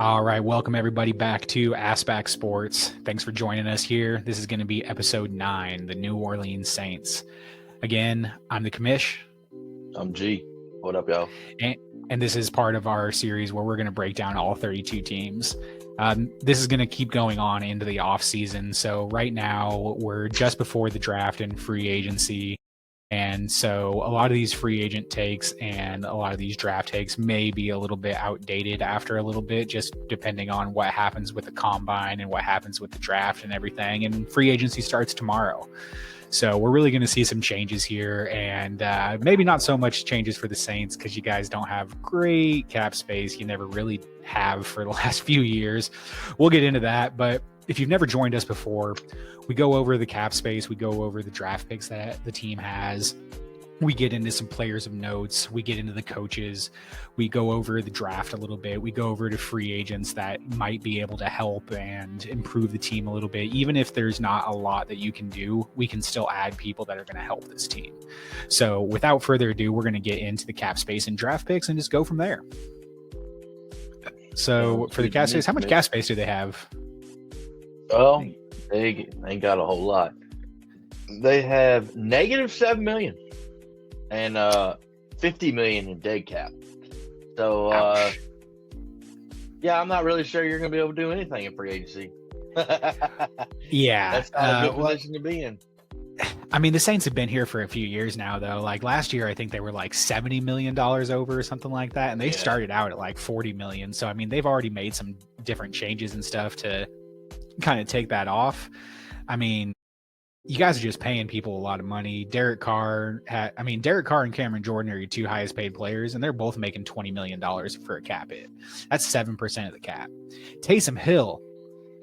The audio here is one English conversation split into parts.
All right, welcome everybody back to Assback Sports. Thanks for joining us here. This is going to be episode 9, the New Orleans Saints. Again, I'm the commish. I'm G. What up, y'all? And this is part of our series where we're going to break down all 32 teams. This is going to keep going on into the off season. So right now we're just before the draft and free agency. And so a lot of these free agent takes and a lot of these draft takes may be a little bit outdated after a little bit, just depending on what happens with the combine and what happens with the draft and everything. And free agency starts tomorrow. So we're really going to see some changes here, and maybe not so much changes for the Saints because you guys don't have great cap space. You never really have for the last few years. We'll get into that, but if you've never joined us before, we go over the cap space, we go over the draft picks that the team has. We get into some players of notes. We get into the coaches. We go over the draft a little bit. We go over to free agents that might be able to help and improve the team a little bit. Even if there's not a lot that you can do, we can still add people that are going to help this team. So without further ado, we're going to get into the cap space and draft picks and just go from there. So for the cap space, how much cap space do they have? Oh, they ain't got a whole lot. They have negative $7 million and $50 million in dead cap. So yeah, I'm not really sure you're gonna be able to do anything in free agency. Yeah, that's not a good position to be in. I mean, the Saints have been here for a few years now, though. Like last year, I think they were like $70 million over or something like that, and they started out at like $40 million. So I mean, they've already made some different changes and stuff to kind of take that off. I mean, you guys are just paying people a lot of money. Derek Carr and Cameron Jordan are your two highest paid players, and they're both making $20 million for a cap hit. That's 7% of the cap. Taysom Hill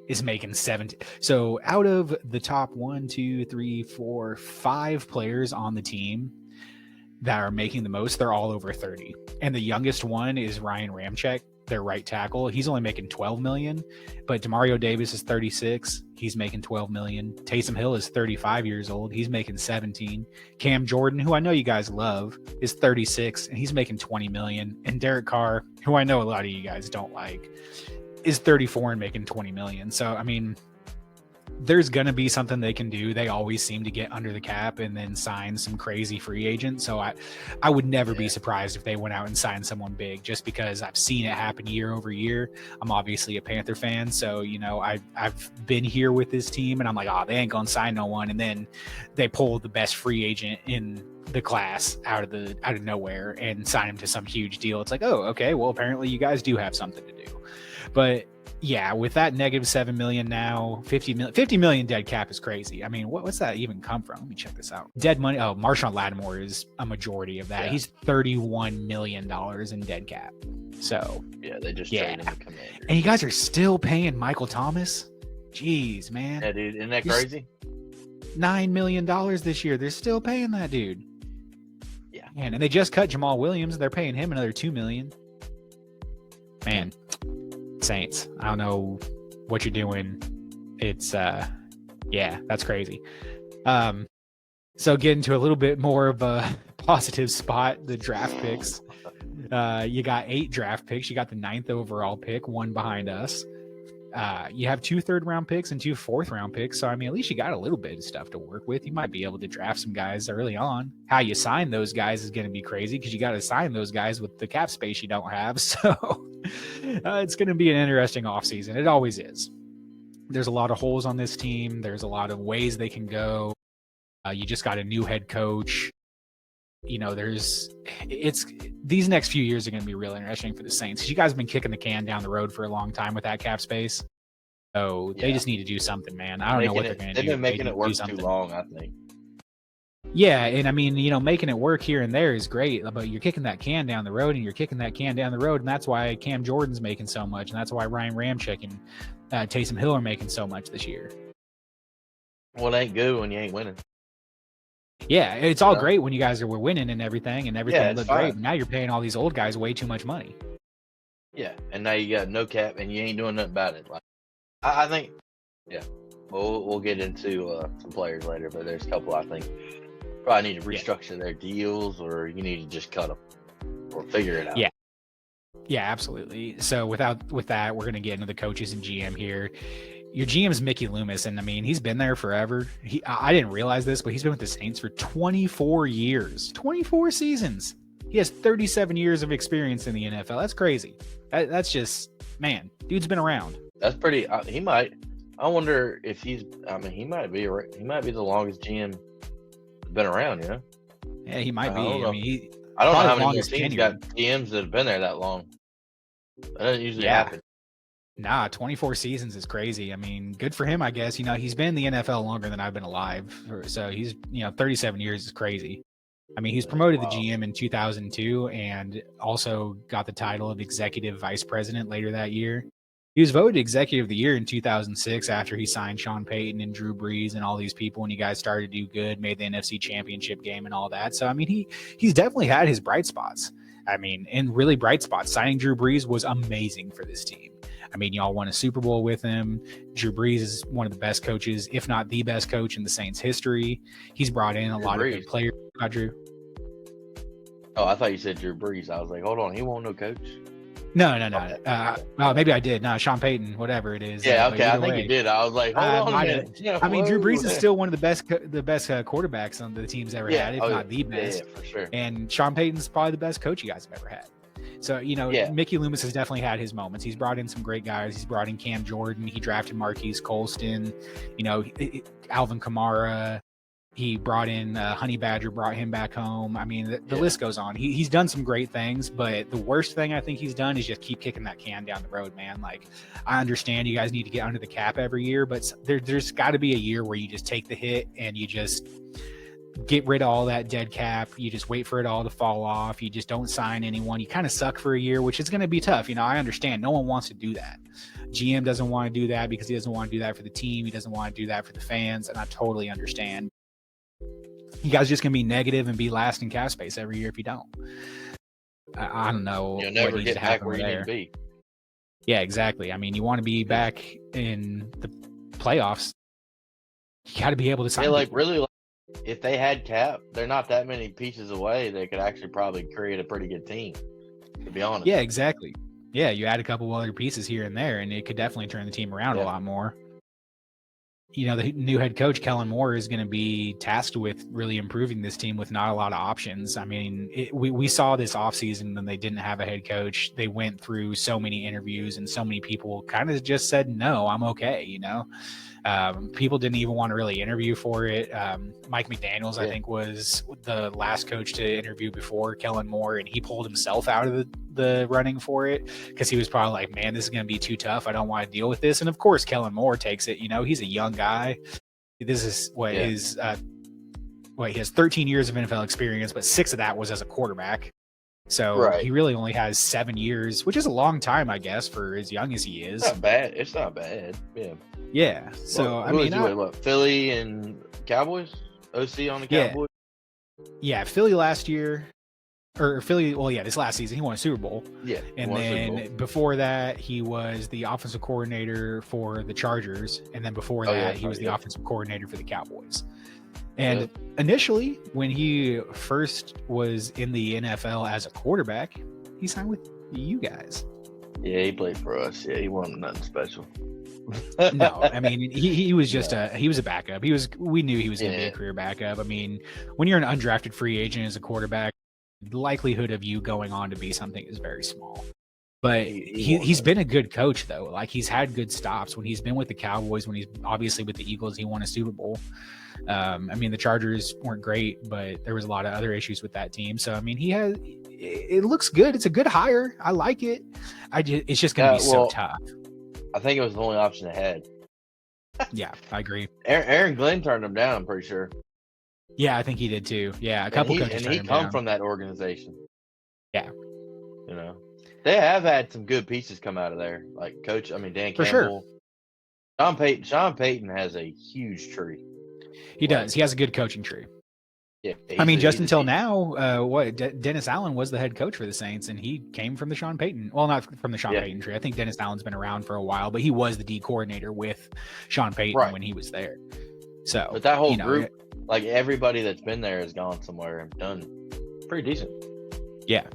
is making 70. So out of the top 5 players on the team that are making the most, they're all over 30. And the youngest one is Ryan Ramczyk, their right tackle. He's only making $12 million, but Demario Davis is 36. He's making $12 million. Taysom Hill is 35 years old. He's making 17. Cam Jordan, who I know you guys love, is 36 and he's making $20 million. And Derek Carr, who I know a lot of you guys don't like, is 34 and making $20 million. So, I mean, there's going to be something they can do. They always seem to get under the cap and then sign some crazy free agent. So I would never be surprised if they went out and signed someone big, just because I've seen it happen year over year. I'm obviously a Panther fan. So, you know, I've been here with this team and I'm like, oh, they ain't going to sign no one. And then they pull the best free agent in the class out of nowhere and sign him to some huge deal. It's like, oh, okay, well, apparently you guys do have something to do. But yeah, with that negative $7 million now, $50 million dead cap is crazy. I mean, what's that even come from? Let me check this out. Dead money. Oh, Marshawn Lattimore is a majority of that. Yeah. He's $31 million in dead cap. So yeah, they just traded the Commanders. And you guys are still paying Michael Thomas? Jeez, man. Yeah, dude, isn't that crazy? $9 million this year. They're still paying that dude. Yeah, man, and they just cut Jamal Williams. They're paying him another $2 million. Man. Saints, I don't know what you're doing. It's yeah, that's crazy. So getting to a little bit more of a positive spot, the draft picks. You got 8 draft picks. You got the 9th overall pick, one behind us. You have 2 third-round picks and 2 fourth-round picks. So, I mean, at least you got a little bit of stuff to work with. You might be able to draft some guys early on. How you sign those guys is going to be crazy because you got to sign those guys with the cap space you don't have. So it's going to be an interesting offseason. It always is. There's a lot of holes on this team. There's a lot of ways they can go. You just got a new head coach. You know, these next few years are going to be real interesting for the Saints. You guys have been kicking the can down the road for a long time with that cap space. So they just need to do something, man. I don't know what they're going to do. They've been making it work too long, I think. Yeah, and I mean, you know, making it work here and there is great, but you're kicking that can down the road, and that's why Cam Jordan's making so much, and that's why Ryan Ramczyk and Taysom Hill are making so much this year. Well, it ain't good when you ain't winning. Yeah, it's all great when you guys were winning and everything looked great. But now you're paying all these old guys way too much money. Yeah, and now you got no cap, and you ain't doing nothing about it. Like, I think, yeah, we'll get into some players later, but there's a couple I think probably need to restructure their deals, or you need to just cut them or figure it out. Yeah, Yeah, absolutely. So with that, we're going to get into the coaches and GM here. Your GM is Mickey Loomis, and I mean, he's been there forever. I didn't realize this, but he's been with the Saints for 24 years, 24 seasons. He has 37 years of experience in the NFL. That's crazy. That's just, man, dude's been around. That's pretty. He might. I wonder if he's. I mean, he might be the longest GM been around. You know. Yeah, he might be. I mean, I don't know how many more teams got GMs that have been there that long. That doesn't usually happen. Nah, 24 seasons is crazy. I mean, good for him, I guess. You know, he's been in the NFL longer than I've been alive. So he's, 37 years is crazy. I mean, he was promoted to GM in 2002 and also got the title of executive vice president later that year. He was voted executive of the year in 2006 after he signed Sean Payton and Drew Brees and all these people, and you guys started to do good, made the NFC Championship game and all that. So, I mean, he's definitely had his bright spots. I mean, in really bright spots. Signing Drew Brees was amazing for this team. I mean, y'all won a Super Bowl with him. Drew Brees is one of the best coaches, if not the best coach in the Saints' history. He's brought in a lot of good players. Drew. Oh, I thought you said Drew Brees. I was like, hold on, he won't no coach. No. Well, maybe I did. No, Sean Payton, whatever it is. Yeah, okay, I think you did. I was like, hold on a minute. I mean, Drew Brees is still one of the best quarterbacks on the team's ever had, if not the best. Yeah, for sure. And Sean Payton's probably the best coach you guys have ever had. So, Mickey Loomis has definitely had his moments. He's brought in some great guys. He's brought in Cam Jordan. He drafted Marquise Colston, Alvin Kamara. He brought in Honey Badger, brought him back home. I mean, the list goes on. He's done some great things, but the worst thing I think he's done is just keep kicking that can down the road, man. Like, I understand you guys need to get under the cap every year, but there's got to be a year where you just take the hit and you just get rid of all that dead cap. You just wait for it all to fall off. You just don't sign anyone. You kind of suck for a year, which is going to be tough. I understand. No one wants to do that. GM doesn't want to do that because he doesn't want to do that for the team. He doesn't want to do that for the fans, and I totally understand. You guys just going to be negative and be last in cap space every year if you don't. I don't know. You'll never get back where you need to be. Yeah, exactly. I mean, you want to be back in the playoffs. You got to be able to sign. Yeah, really. If they had cap, they're not that many pieces away. They could actually probably create a pretty good team, to be honest. Yeah, exactly. Yeah, you add a couple other pieces here and there, and it could definitely turn the team around a lot more. The new head coach, Kellen Moore, is going to be tasked with really improving this team with not a lot of options. I mean, we saw this offseason when they didn't have a head coach. They went through so many interviews, and so many people kind of just said, no, I'm okay, People didn't even want to really interview for it. Mike McDaniels, I think, was the last coach to interview before Kellen Moore, and he pulled himself out of the running for it because he was probably like, man, this is going to be too tough. I don't want to deal with this. And of course, Kellen Moore takes it. He's a young guy. This is what his he has 13 years of NFL experience, but 6 of that was as a quarterback. So he really only has 7 years, which is a long time, I guess, for as young as he is. It's not bad. Yeah. Yeah. So, Philly and Cowboys? OC on the Cowboys? Yeah, Philly last year. Or Philly, this last season, he won a Super Bowl. Yeah. And then before that, he was the offensive coordinator for the Chargers. And then before that, he was the offensive coordinator for the Cowboys. And initially, when he first was in the NFL as a quarterback, he signed with you guys. Yeah, he played for us. Yeah, he wasn't nothing special. No, I mean, he was just he was a backup. We knew he was going to be a career backup. I mean, when you're an undrafted free agent as a quarterback, the likelihood of you going on to be something is very small. But he's been a good coach, though. Like, he's had good stops when he's been with the Cowboys. When he's obviously with the Eagles, he won a Super Bowl. I mean, the Chargers weren't great, but there was a lot of other issues with that team. So, I mean, it looks good. It's a good hire. I like it. It's just going to be so tough. I think it was the only option they had. Yeah, I agree. Aaron Glenn turned him down, I'm pretty sure. Yeah, I think he did too. Yeah, a couple coaches turned him down. And he come from that organization. Yeah. They have had some good pieces come out of there. Like Dan Campbell. For sure. Sean Payton has a huge tree. He does. He has a good coaching tree. Yeah, I mean, just until now, Dennis Allen was the head coach for the Saints, and he came from the Sean Payton. Well, not from the Sean Payton tree. I think Dennis Allen's been around for a while, but he was the D coordinator with Sean Payton when he was there. So, but that whole group, like everybody that's been there, has gone somewhere and done pretty decent. Yeah.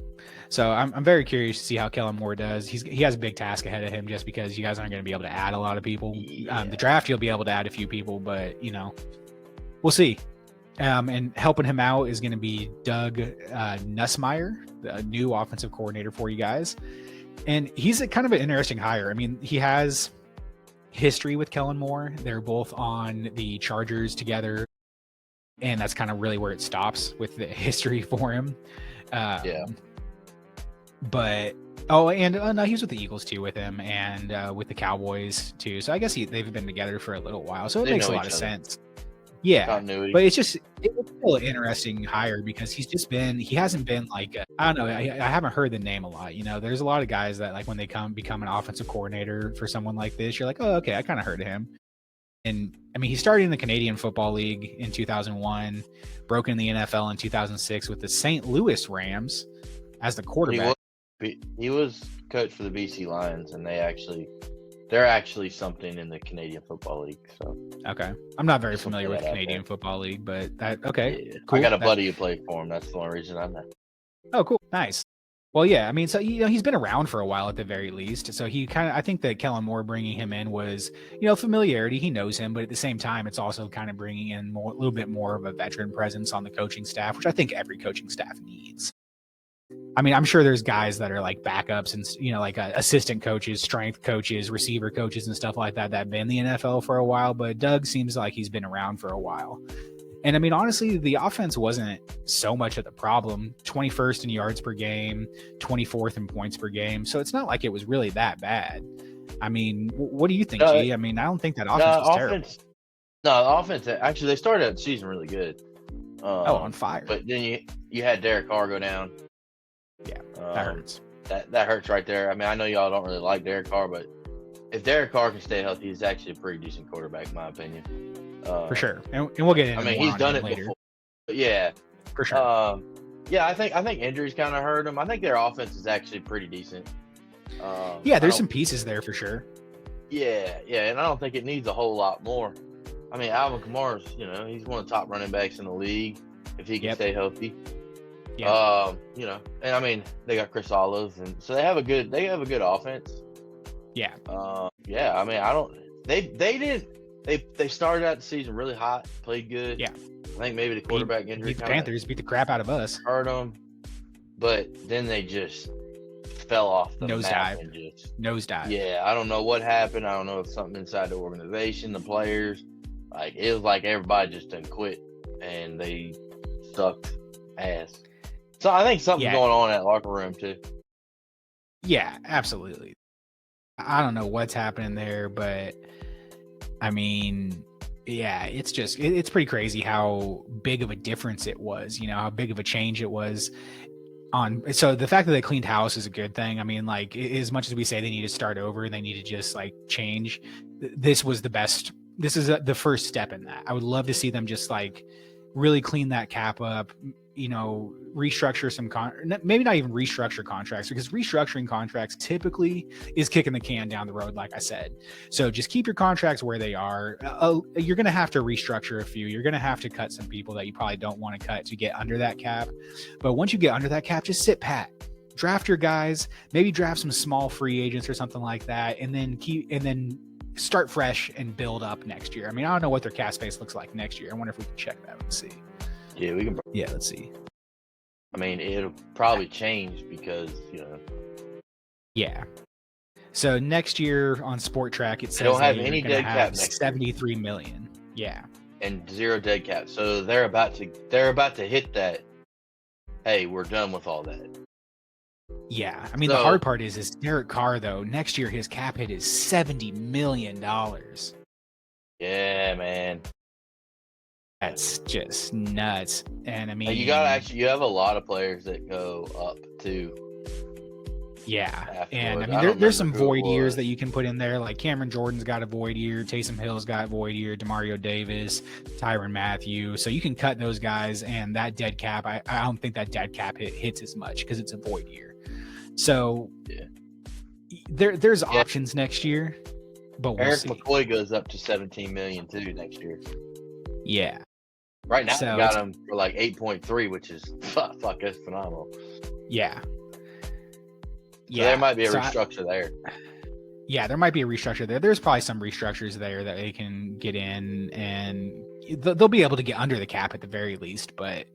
So I'm very curious to see how Kellen Moore does. He has a big task ahead of him just because you guys aren't going to be able to add a lot of people. Yeah. The draft, you'll be able to add a few people, but, we'll see. And helping him out is going to be Doug Nussmeier, the new offensive coordinator for you guys. And he's a kind of an interesting hire. I mean, he has history with Kellen Moore. They're both on the Chargers together. And that's kind of really where it stops with the history for him. But no, he was with the Eagles too with him, and with the Cowboys too. So I guess they've been together for a little while. So it makes a lot of sense. Yeah, Continuity. but it's still an interesting hire because he hasn't been like I don't know. I haven't heard the name a lot. There's a lot of guys that like when they become an offensive coordinator for someone like this, you're like, oh, okay, I kind of heard of him. And I mean, he started in the Canadian Football League in 2001, broke in the NFL in 2006 with the St. Louis Rams as the quarterback. He was coach for the BC Lions, and they're actually something in the Canadian Football League. So okay, I'm not very familiar with Canadian Football League, but okay, yeah. Cool. I got a buddy who played for him. That's the only reason I know. Oh, cool, nice. Well, yeah, I mean, so he's been around for a while at the very least. So I think that Kellen Moore bringing him in was familiarity. He knows him, but at the same time, it's also kind of bringing in a little bit more of a veteran presence on the coaching staff, which I think every coaching staff needs. I mean, I'm sure there's guys that are like backups and, like assistant coaches, strength coaches, receiver coaches and stuff like that have been in the NFL for a while. But Doug seems like he's been around for a while. And I mean, honestly, the offense wasn't so much of the problem. 21st in yards per game, 24th in points per game. So it's not like it was really that bad. I mean, what do you think, G? I mean, I don't think that offense was terrible. No, the offense, actually, they started out the season really good. On fire. But then you had Derek Carr go down. Yeah, that hurts. That hurts right there. I mean, I know y'all don't really like Derek Carr, but if Derek Carr can stay healthy, he's actually a pretty decent quarterback, in my opinion. For sure, and we'll get into. I mean, he's done it later. Before. But yeah, for sure. Yeah, I think injuries kind of hurt him. I think their offense is actually pretty decent. There's some pieces there for sure. Yeah, and I don't think it needs a whole lot more. I mean, Alvin Kamara's, he's one of the top running backs in the league if he can stay healthy. Yeah. And I mean, they got Chris Olive, and so they have a good offense. Yeah. Yeah. I mean, they started out the season really hot, played good. Yeah. I think maybe the quarterback injury. Beat the Panthers beat the crap out of us. Hurt them, but then they just fell off the map and just nosedive. Yeah, I don't know what happened. I don't know if something inside the organization, the players, like it was like everybody just didn't quit and they sucked ass. So I think something's going on in that locker room too. Yeah, absolutely. I don't know what's happening there, but I mean, yeah, it's pretty crazy how big of a difference it was, how big of a change it was so the fact that they cleaned house is a good thing. I mean, like, as much as we say they need to start over and they need to just like change, this was the best. This is the first step in that. I would love to see them just like really clean that cap up, restructure some maybe not even restructure contracts, because restructuring contracts typically is kicking the can down the road, like I said. So just keep your contracts where they are. You're going to have to restructure a few. You're going to have to cut some people that you probably don't want to cut to get under that cap. But once you get under that cap, just sit pat. Draft your guys, maybe draft some small free agents or something like that, and then start fresh and build up next year. I mean, I don't know what their cap space looks like next year. I wonder if we can check that and see. Yeah, we can. Yeah, let's see. I mean, it'll probably change because, Yeah. So next year on Sport Track, it says they don't have any dead cap next 73 million. Yeah. And 0 dead cap. So they're about to hit that. Hey, we're done with all that. Yeah. I mean, the hard part is Derek Carr, though. Next year, his cap hit is $70 million. Yeah, man. That's just nuts. And I mean, you have a lot of players that go up too. Yeah. Afterwards. And I mean, there's some void years that you can put in there. Like Cameron Jordan's got a void year. Taysom Hill's got a void year. Demario Davis, Tyrann Mathieu. So you can cut those guys, and that dead cap, I don't think that dead cap hits as much because it's a void year. So there's options next year, but we'll Eric see. McCoy goes up to $17 million too next year. Yeah. Right now, we got him for like 8.3, which is fuck, that's phenomenal. Yeah. So there might be a restructure there. Yeah, there might be a restructure there. There's probably some restructures there that they can get in, and they'll be able to get under the cap at the very least. But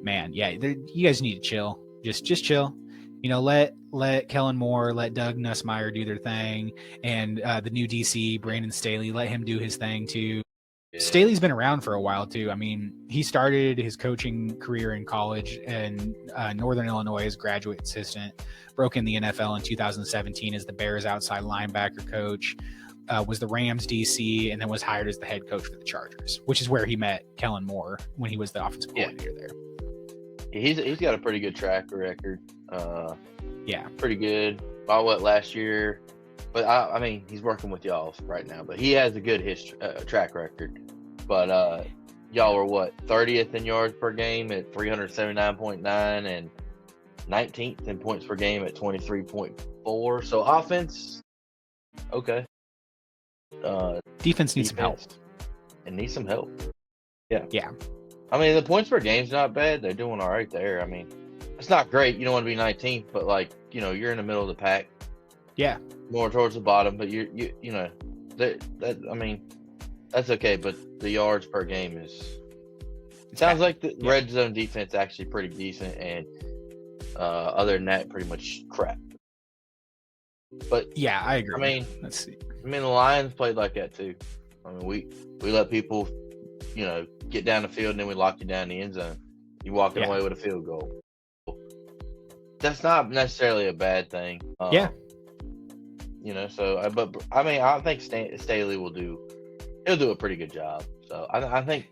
man, yeah, you guys need to chill. Just chill. Let Kellen Moore, let Doug Nussmeier do their thing, and the new DC Brandon Staley, let him do his thing too. Yeah. Staley's been around for a while too. I mean, he started his coaching career in college in Northern Illinois as graduate assistant, broke in the NFL in 2017 as the Bears outside linebacker coach, was the Rams DC, and then was hired as the head coach for the Chargers, which is where he met Kellen Moore when he was the offensive coordinator there. He's got a pretty good track record. Pretty good. I went last year. But I mean, he's working with y'all right now. But he has a good track record. But y'all were what, 30th in yards per game at 379.9 and 19th in points per game at 23.4. So offense, okay. Defense needs some help. It needs some help. Yeah. Yeah. I mean, the points per game's not bad. They're doing all right there. I mean, it's not great. You don't want to be 19th, but you're in the middle of the pack. Yeah. More towards the bottom, but you know I mean, that's okay. But the yards per game sounds like the red zone defense actually pretty decent, and other than that, pretty much crap. But yeah, I agree. I mean, let's see. I mean, the Lions played like that too. I mean, we let people, get down the field, and then we lock you down in the end zone. You walking away with a field goal. That's not necessarily a bad thing. So, but I mean, I think Staley he'll do a pretty good job. So I think,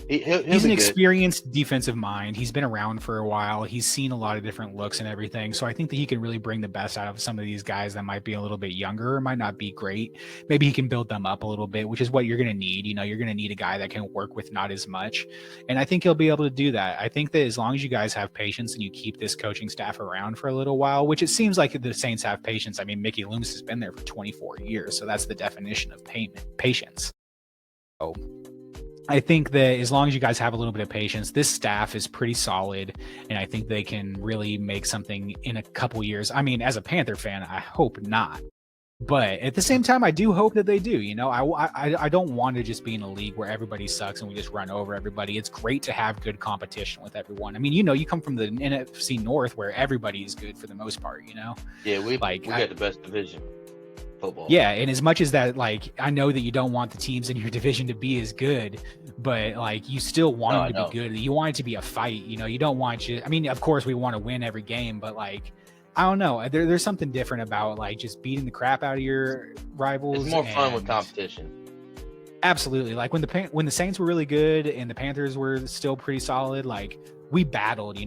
he's an experienced defensive mind. He's been around for a while. He's seen a lot of different looks and everything. So I think that he can really bring the best out of some of these guys that might be a little bit younger or might not be great. Maybe he can build them up a little bit, which is what you're going to need. You're going to need a guy that can work with not as much. And I think he'll be able to do that. I think that as long as you guys have patience and you keep this coaching staff around for a little while, which it seems like the Saints have patience. I mean, Mickey Loomis has been there for 24 years. So that's the definition of patience. So I think that as long as you guys have a little bit of patience, this staff is pretty solid, and I think they can really make something in a couple years. I mean, as a Panther fan, I hope not. But at the same time, I do hope that they do. I don't want to just be in a league where everybody sucks and we just run over everybody. It's great to have good competition with everyone. I mean, you come from the NFC North where everybody is good for the most part, Yeah, we got the best division. Football. Yeah, and as much as that, I know that you don't want the teams in your division to be as good, but you still want them to be good. You want it to be a fight. You don't want I mean, of course, we want to win every game, but I don't know. There's something different about just beating the crap out of your rivals. It's more fun with competition. Absolutely. When the Saints were really good and the Panthers were still pretty solid, we battled.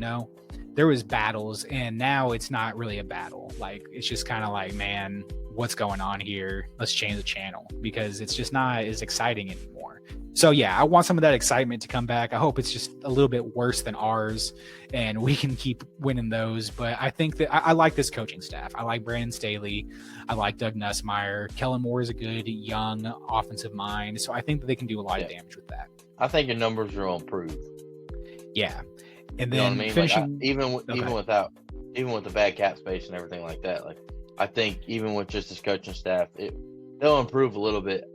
There was battles, and now it's not really a battle. It's just kind of man, what's going on here? Let's change the channel, because it's just not as exciting anymore. So yeah, I want some of that excitement to come back. I hope it's just a little bit worse than ours and we can keep winning those. But I think that I like this coaching staff. I like Brandon Staley. I like Doug Nussmeier. Kellen Moore is a good young offensive mind. So I think that they can do a lot of damage with that. I think your numbers will improve. Yeah. And then finishing, even with the bad cap space and everything like that, I think even with just this coaching staff, they'll improve a little bit.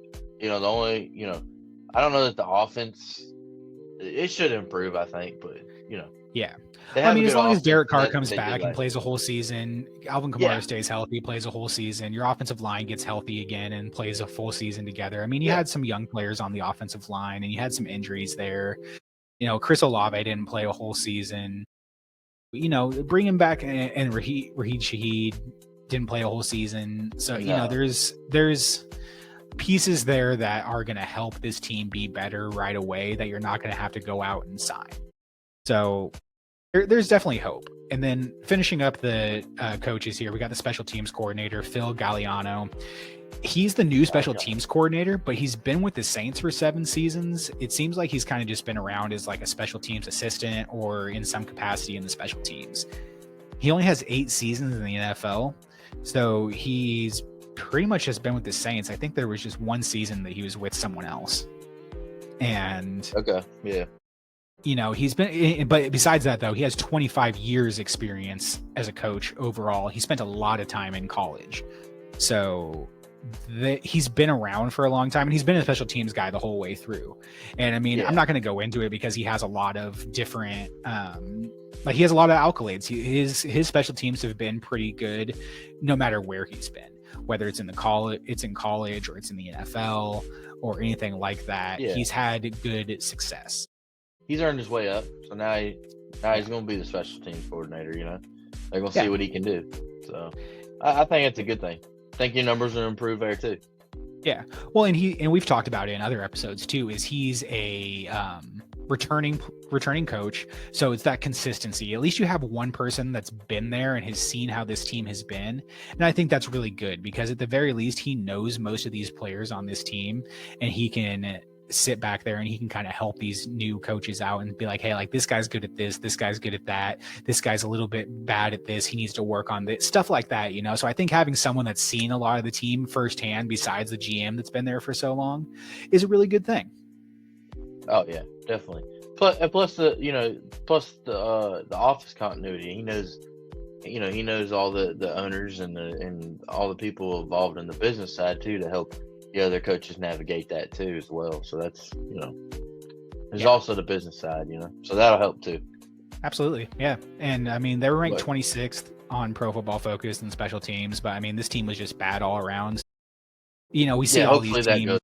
I don't know that the offense, it should improve, I think, but yeah. I mean, as long as Derek Carr comes back and plays a whole season, Alvin Kamara stays healthy, plays a whole season, your offensive line gets healthy again and plays a full season together. I mean, you had some young players on the offensive line and you had some injuries there. Chris Olave didn't play a whole season. Bring him back, and Raheed Shaheed didn't play a whole season. So, there's pieces there that are going to help this team be better right away that you're not going to have to go out and sign. So there's definitely hope. And then finishing up the coaches here, we got the special teams coordinator, Phil Galliano. He's the new special teams coordinator, but he's been with the Saints for 7 seasons. It seems like he's kind of just been around as a special teams assistant or in some capacity in the special teams. He only has 8 seasons in the NFL. So he's pretty much just been with the Saints. I think there was just 1 season that he was with someone else. And okay, yeah. He's been, but besides that, though, he has 25 years experience as a coach overall. He spent a lot of time in college. So he's been around for a long time, and he's been a special teams guy the whole way through. And I mean, I'm not going to go into it because he has a lot of different, he has a lot of accolades. His special teams have been pretty good no matter where he's been, whether it's in college or it's in the NFL or anything like that. He's had good success. He's earned his way up, so now he's going to be the special teams coordinator. They're going to see what he can do. So I think it's a good thing. I think your numbers will improve there too. Yeah, well, and we've talked about it in other episodes too. Is he's a returning coach, so it's that consistency. At least you have one person that's been there and has seen how this team has been, and I think that's really good because at the very least he knows most of these players on this team, and he can sit back there and he can kind of help these new coaches out and be like, hey, like this guy's good at this guy's good at that, this guy's a little bit bad at this, he needs to work on this, stuff like that. So I think having someone that's seen a lot of the team firsthand besides the GM that's been there for so long is a really good thing. Oh yeah, definitely. Plus the office continuity. He knows all the owners and all the people involved in the business side too, to help the other coaches navigate that too as well. So that's, there's also the business side, so that'll help too. Absolutely. Yeah. And I mean, they were ranked 26th on Pro Football Focus and special teams, but I mean, this team was just bad all around. We see all these teams.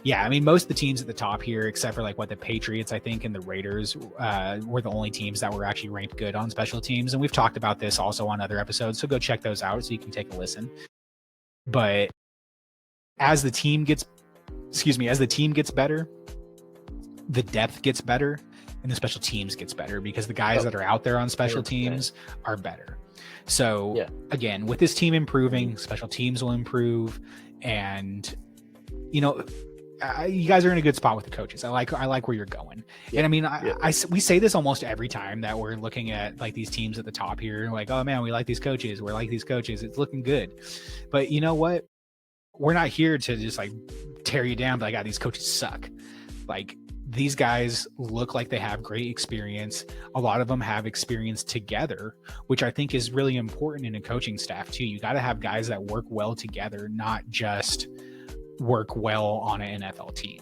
Yeah, I mean, most of the teams at the top here, except for the Patriots, I think, and the Raiders, were the only teams that were actually ranked good on special teams. And we've talked about this also on other episodes, so go check those out so you can take a listen. But as the team gets better, the depth gets better, and the special teams gets better because the guys that are out there on special teams are better. So again, with this team improving, special teams will improve, and you guys are in a good spot with the coaches. I like where you're going. And I mean, we say this almost every time that we're looking at these teams at the top here, like, oh man, we like these coaches. We're like these coaches. It's looking good. But you know what? We're not here to just tear you down, but these coaches suck. These guys look like they have great experience. A lot of them have experience together, which I think is really important in a coaching staff too. You got to have guys that work well together, not just work well on an NFL team.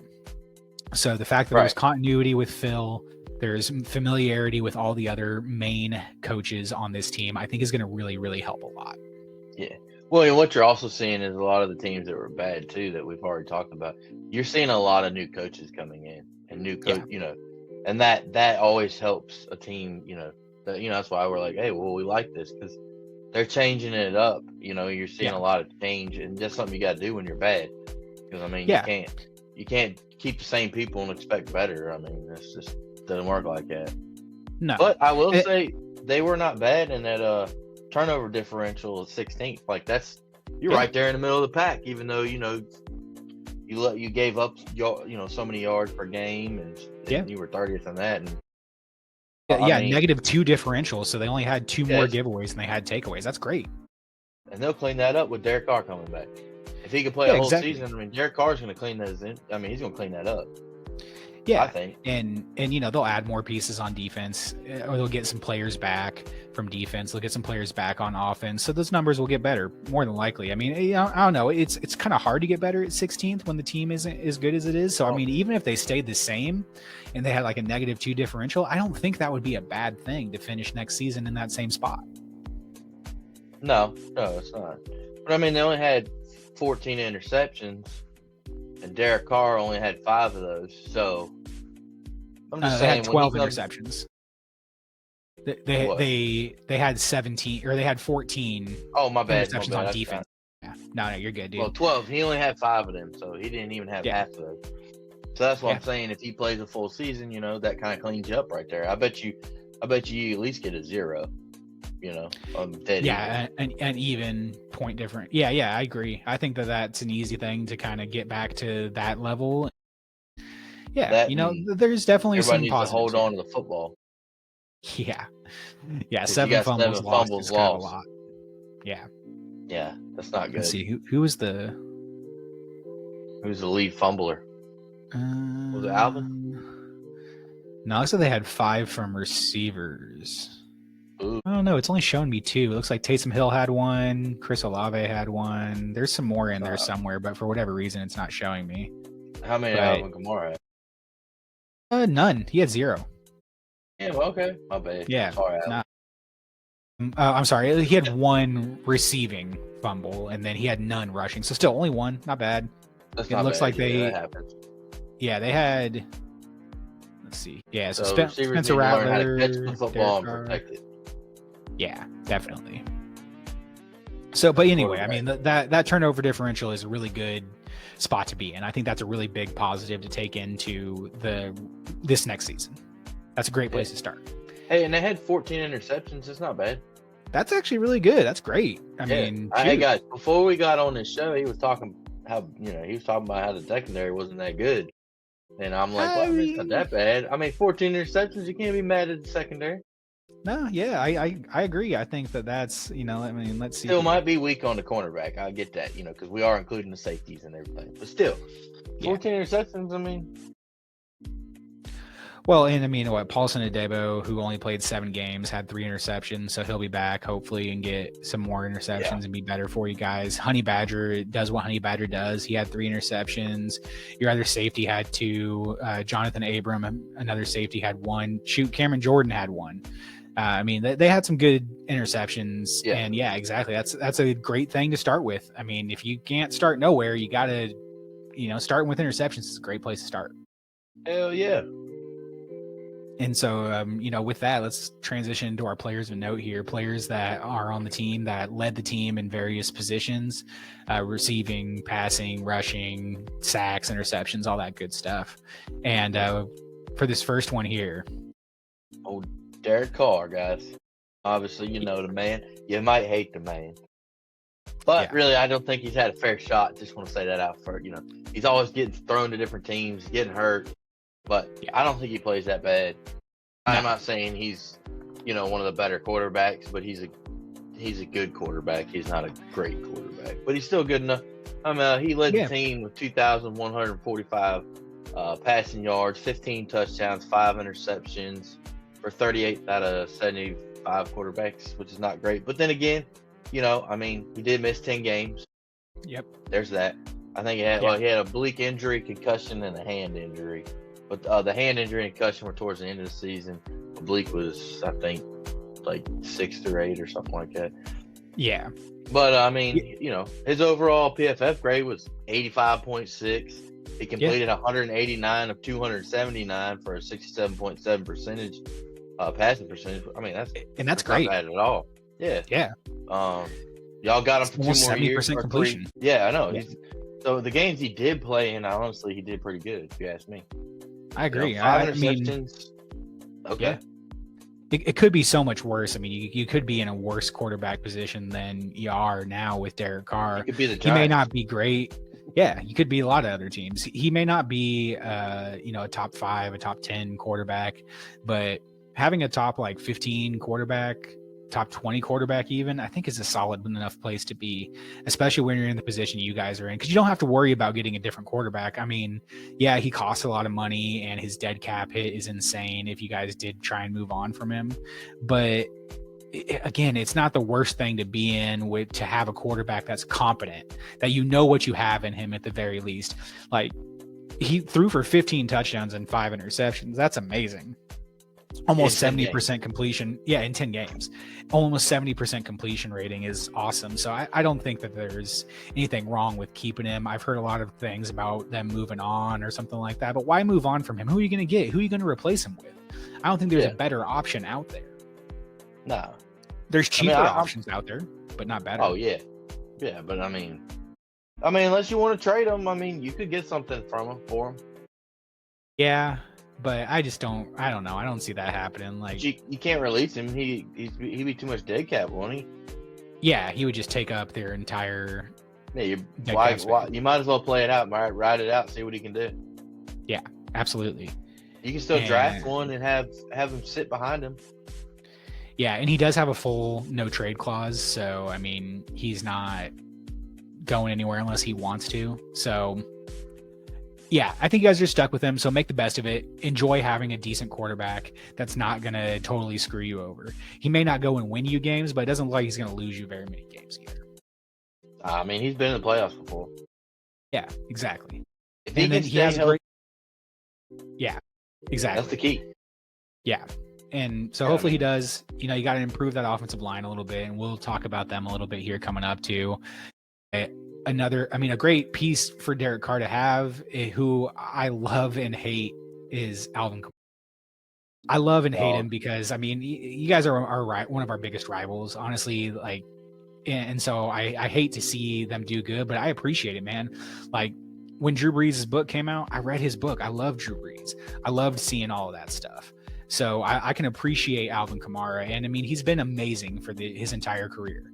So the fact that there's continuity with Phil, there's familiarity with all the other main coaches on this team, I think is going to really, really help a lot. Yeah. Well, and what you're also seeing is a lot of the teams that were bad too, that we've already talked about. You're seeing a lot of new coaches coming in and new coach, and that always helps a team. That's why we're like, hey, well, we like this because they're changing it up. You're seeing a lot of change, and that's something you got to do when you're bad. Because I mean, you can't keep the same people and expect better. I mean, this just doesn't work like that. No, but I will say they were not bad in that turnover differential of 16th. You're right there in the middle of the pack, even though you gave up so many yards per game, and you were 30th on that. And -2 differential, so they only had 2 more giveaways than they had takeaways. That's great. And they'll clean that up with Derek Carr coming back. If he can play a whole season, I mean, Derek Carr's going to clean those in. I mean, he's going to clean that up. Yeah, I think. And they'll add more pieces on defense, or they'll get some players back from defense. They'll get some players back on offense, so those numbers will get better more than likely. I mean, I don't know. It's kind of hard to get better at 16th when the team isn't as good as it is. So I mean, even if they stayed the same and they had a -2 differential, I don't think that would be a bad thing to finish next season in that same spot. No, it's not. But I mean, they only had 14 interceptions, and Derek Carr only had 5 of those. So I'm just saying, they had 12 interceptions. They had 17, or they had 14. Oh, my bad. Interceptions on defense. Yeah. No, you're good, dude. Well, 12. He only had 5 of them, so he didn't even have half of those. So that's what I'm saying. If he plays a full season, that kind of cleans you up right there. I bet you at least get a 0. An even point different. Yeah, I agree. I think that's an easy thing to kind of get back to that level. Yeah, there's definitely some positives. To hold on to the football. Yeah, 7 fumbles lost is kind of a lot. Yeah, that's not good. Let's see who's the lead fumbler? Was it Alvin? No, looks like they had 5 from receivers. Ooh. I don't know. It's only showing me 2. It looks like Taysom Hill had 1. Chris Olave had 1. There's some more in there somewhere, but for whatever reason, it's not showing me. How many Alvin Kamara had? None. He had 0. Yeah, well, okay. My bad. Yeah. Sorry, I'm sorry. He had 1 receiving fumble, and then he had none rushing. So still only 1. Not bad. That's it not looks bad. like they. That happens. Yeah, they had. Let's see. Yeah, so Spencer Rattler, how to catch the football and protect it. Yeah, definitely. So, but anyway, I mean that turnover differential is a really good spot to be in. I think that's a really big positive to take into this next season. That's a great place to start. Hey, and they had 14 interceptions. It's not bad. That's actually really good. That's great. I mean, hey guys, before we got on this show, he was talking about how the secondary wasn't that good. And I'm like, well, it's not that bad. I mean, 14 interceptions, you can't be mad at the secondary. No, yeah, I agree. I think that's, I mean, let's see. Still might be weak on the cornerback. I get that, because we are including the safeties and everything. But still, 14 interceptions, I mean. Well, and I mean, Paulson Adebo, who only played 7 games, had 3 interceptions, so he'll be back hopefully and get some more interceptions and be better for you guys. Honey Badger does what Honey Badger does. He had 3 interceptions. Your other safety had 2. Jonathan Abram, another safety, had 1. Cameron Jordan had 1. I mean, they had some good interceptions, and exactly. That's a great thing to start with. I mean, if you can't start nowhere, you got to, starting with interceptions is a great place to start. Hell yeah. And so, with that, let's transition into our players of note here. Players that are on the team that led the team in various positions, receiving, passing, rushing, sacks, interceptions, all that good stuff. And for this first one here. Oh, Derek Carr, guys. Obviously, the man. You might hate the man. But really, I don't think he's had a fair shot. Just want to say that out first. He's always getting thrown to different teams, getting hurt. But I don't think he plays that bad. I'm not saying he's, one of the better quarterbacks, but he's a good quarterback. He's not a great quarterback, but he's still good enough. He led the team with 2,145 passing yards, 15 touchdowns, 5 interceptions for 38 out of 75 quarterbacks, which is not great. But then again, he did miss 10 games. Yep. There's that. I think he had a oblique injury, concussion, and a hand injury. But the hand injury and concussion were towards the end of the season. Oblique was, I think, like 6 or 8 or something like that. Yeah. But, his overall PFF grade was 85.6. He completed 189 of 279 for a 67.7% passing percentage. I mean, that's great. Not bad at all. Yeah. Yeah. Y'all got him for 2 more years. 70% completion. Yeah, I know. Yeah. So the games he did play in, honestly, he did pretty good, if you ask me. I agree. 5 interceptions. Okay. Yeah. It could be so much worse. I mean, you could be in a worse quarterback position than you are now with Derek Carr. He could be the Giants. He may not be great. Yeah, you could be a lot of other teams. He may not be, a top 5, a top 10 quarterback, but having a top 15 quarterback, top 20 quarterback even, I think is a solid enough place to be, especially when you're in the position you guys are in, because you don't have to worry about getting a different quarterback. I mean, yeah, he costs a lot of money and his dead cap hit is insane if you guys did try and move on from him. But again, it's not the worst thing to be in to have a quarterback that's competent, that what you have in him at the very least. Like, he threw for 15 touchdowns and 5 interceptions. That's amazing. Almost 70% completion. Yeah, in 10 games. Almost 70% completion rating is awesome. So I don't think that there's anything wrong with keeping him. I've heard a lot of things about them moving on or something like that. But why move on from him? Who are you going to get? Who are you going to replace him with? I don't think there's a better option out there. No. There's cheaper options out there, but not better. Oh, yeah. Yeah, but I mean, unless you want to trade him, you could get something for him. Yeah. But I don't know. I don't see that happening. Like, you can't release him. He'd be too much dead cap, won't he? Yeah, he would just take up their entire. Yeah, you might as well play it out, ride it out, see what he can do. Yeah, absolutely. You can still draft one and have him sit behind him. Yeah, and he does have a full no trade clause, so I mean, he's not going anywhere unless he wants to. So, Yeah, I think you guys are stuck with him, so make the best of it. Enjoy having a decent quarterback that's not going to totally screw you over. He may not go and win you games, but it doesn't look like he's going to lose you very many games either. I mean, he's been in the playoffs before. Yeah, exactly. If he then he has great. Yeah, exactly. That's the key. Yeah. And so hopefully he does. You know, you got to improve that offensive line a little bit, and we'll talk about them a little bit here coming up too. A great piece for Derek Carr to have, who I love and hate, is Alvin Kamara. I love and hate him because, I mean, you guys are one of our biggest rivals, honestly. Like, and so I hate to see them do good, but I appreciate it, man. Like, when Drew Brees' book came out, I read his book. I love Drew Brees. I loved seeing all of that stuff. So I can appreciate Alvin Kamara. And I mean, he's been amazing for his entire career.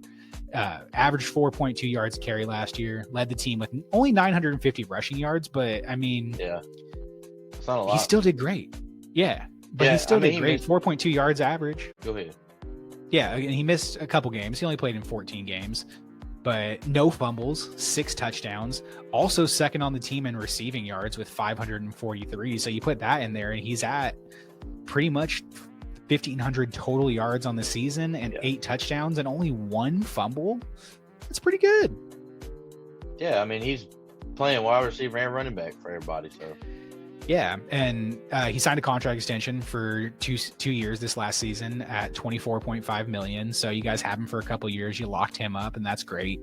Averaged 4.2 yards a carry last year, led the team with only 950 rushing yards. But I mean, yeah, it's not a lot. He still did great. Yeah. But he still did great. 4.2 yards average. Go ahead. Yeah. And he missed a couple games. He only played in 14 games. But no fumbles, 6 touchdowns, also second on the team in receiving yards with 543. So you put that in there, and he's at pretty much 1,500 total yards on the season and 8 touchdowns and only 1 fumble. That's pretty good. Yeah, I mean, he's playing wide receiver and running back for everybody. So yeah, and he signed a contract extension for two years this last season at $24.5 million. So you guys have him for a couple years. You locked him up, and that's great.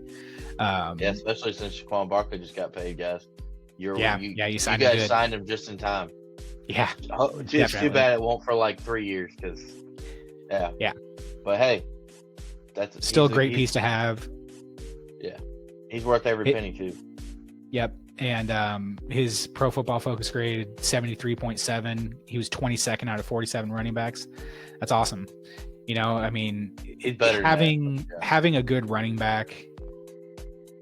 Yeah, especially since Shaquan Barkley just got paid, guys. You signed him. You guys signed him just in time. Yeah, it's too bad it won't for like 3 years, because yeah. But hey, that's still a great piece to have. Yeah, he's worth every penny too. Yep. And his Pro Football Focus grade 73.7. He was 22nd out of 47 running backs. That's awesome. You know, I mean, having a good running back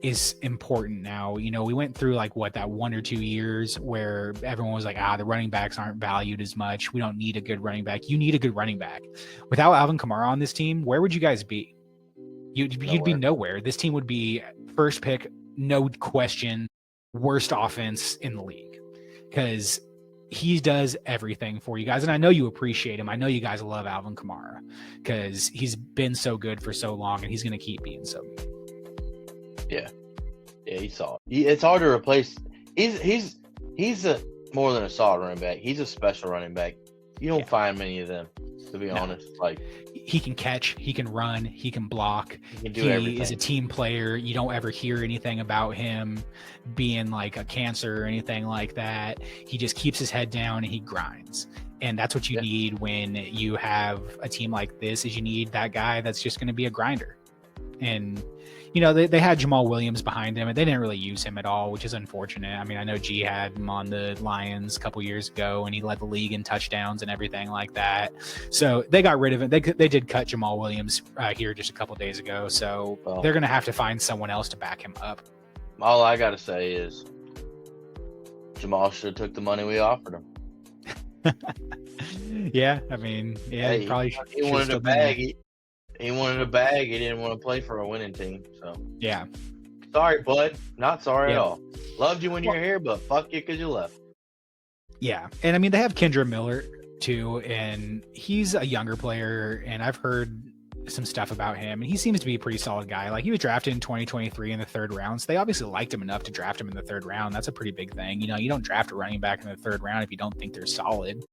is important now. You know, we went through that 1 or 2 years where everyone was like, the running backs aren't valued as much. We don't need a good running back. You need a good running back. Without Alvin Kamara on this team, where would you guys be? You'd be nowhere. This team would be first pick, no question, worst offense in the league, because he does everything for you guys. And I know you appreciate him. I know you guys love Alvin Kamara because he's been so good for so long, and he's going to keep being so good. Yeah, he's solid. It's hard to replace. He's a more than a solid running back. He's a special running back. You don't find many of them, to be honest. Like, he can catch, he can run, he can block. He can do everything. He is a team player. You don't ever hear anything about him being like a cancer or anything like that. He just keeps his head down and he grinds. And that's what you need when you have a team like this, is you need that guy that's just going to be a grinder. And you know, they had Jamal Williams behind him, and they didn't really use him at all, which is unfortunate. I mean, I know G had him on the Lions a couple years ago, and he led the league in touchdowns and everything like that. So they got rid of him. They did cut Jamal Williams here just a couple days ago. So they're going to have to find someone else to back him up. All I got to say is Jamal should have took the money we offered him. Yeah, I mean, he probably should. He wanted a bag. He wanted a bag. He didn't want to play for a winning team. So yeah, sorry, bud. Not sorry at all. Loved you when you were here, but fuck you because you left. Yeah, and I mean, they have Kendra Miller too, and he's a younger player, and I've heard some stuff about him, and he seems to be a pretty solid guy. Like, he was drafted in 2023 in the 3rd round, so they obviously liked him enough to draft him in the 3rd round. That's a pretty big thing. You know, you don't draft a running back in the 3rd round if you don't think they're solid.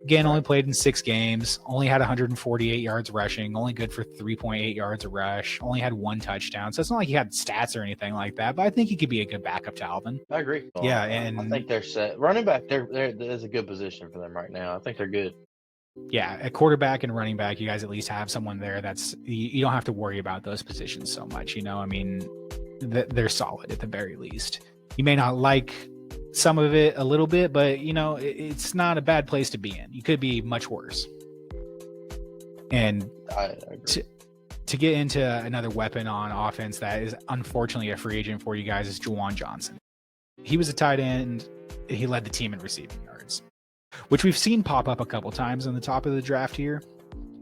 Again, only played in 6 games, only had 148 yards rushing, only good for 3.8 yards a rush, only had 1 touchdown. So it's not like he had stats or anything like that, but I think he could be a good backup to Alvin. I agree. Yeah, and I think they're set. Running back, there's a good position for them right now. I think they're good. Yeah, at quarterback and running back, you guys at least have someone there that's, you don't have to worry about those positions so much. You know, I mean, they're solid at the very least. You may not like some of it a little bit, but you know, it's not a bad place to be in. You could be much worse. And I agree. To get into another weapon on offense that is unfortunately a free agent for you guys is Juwan Johnson. He was a tight end. He led the team in receiving yards, which we've seen pop up a couple times on the top of the draft here.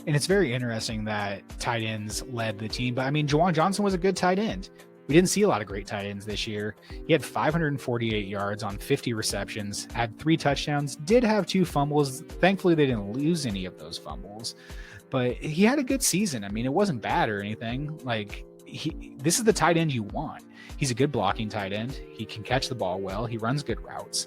And it's very interesting that tight ends led the team. But I mean, Juwan Johnson was a good tight end. We didn't see a lot of great tight ends this year. He had 548 yards on 50 receptions, had 3 touchdowns, did have 2 fumbles. Thankfully, they didn't lose any of those fumbles, but he had a good season. I mean, it wasn't bad or anything. Like, this is the tight end you want. He's a good blocking tight end. He can catch the ball well. He runs good routes.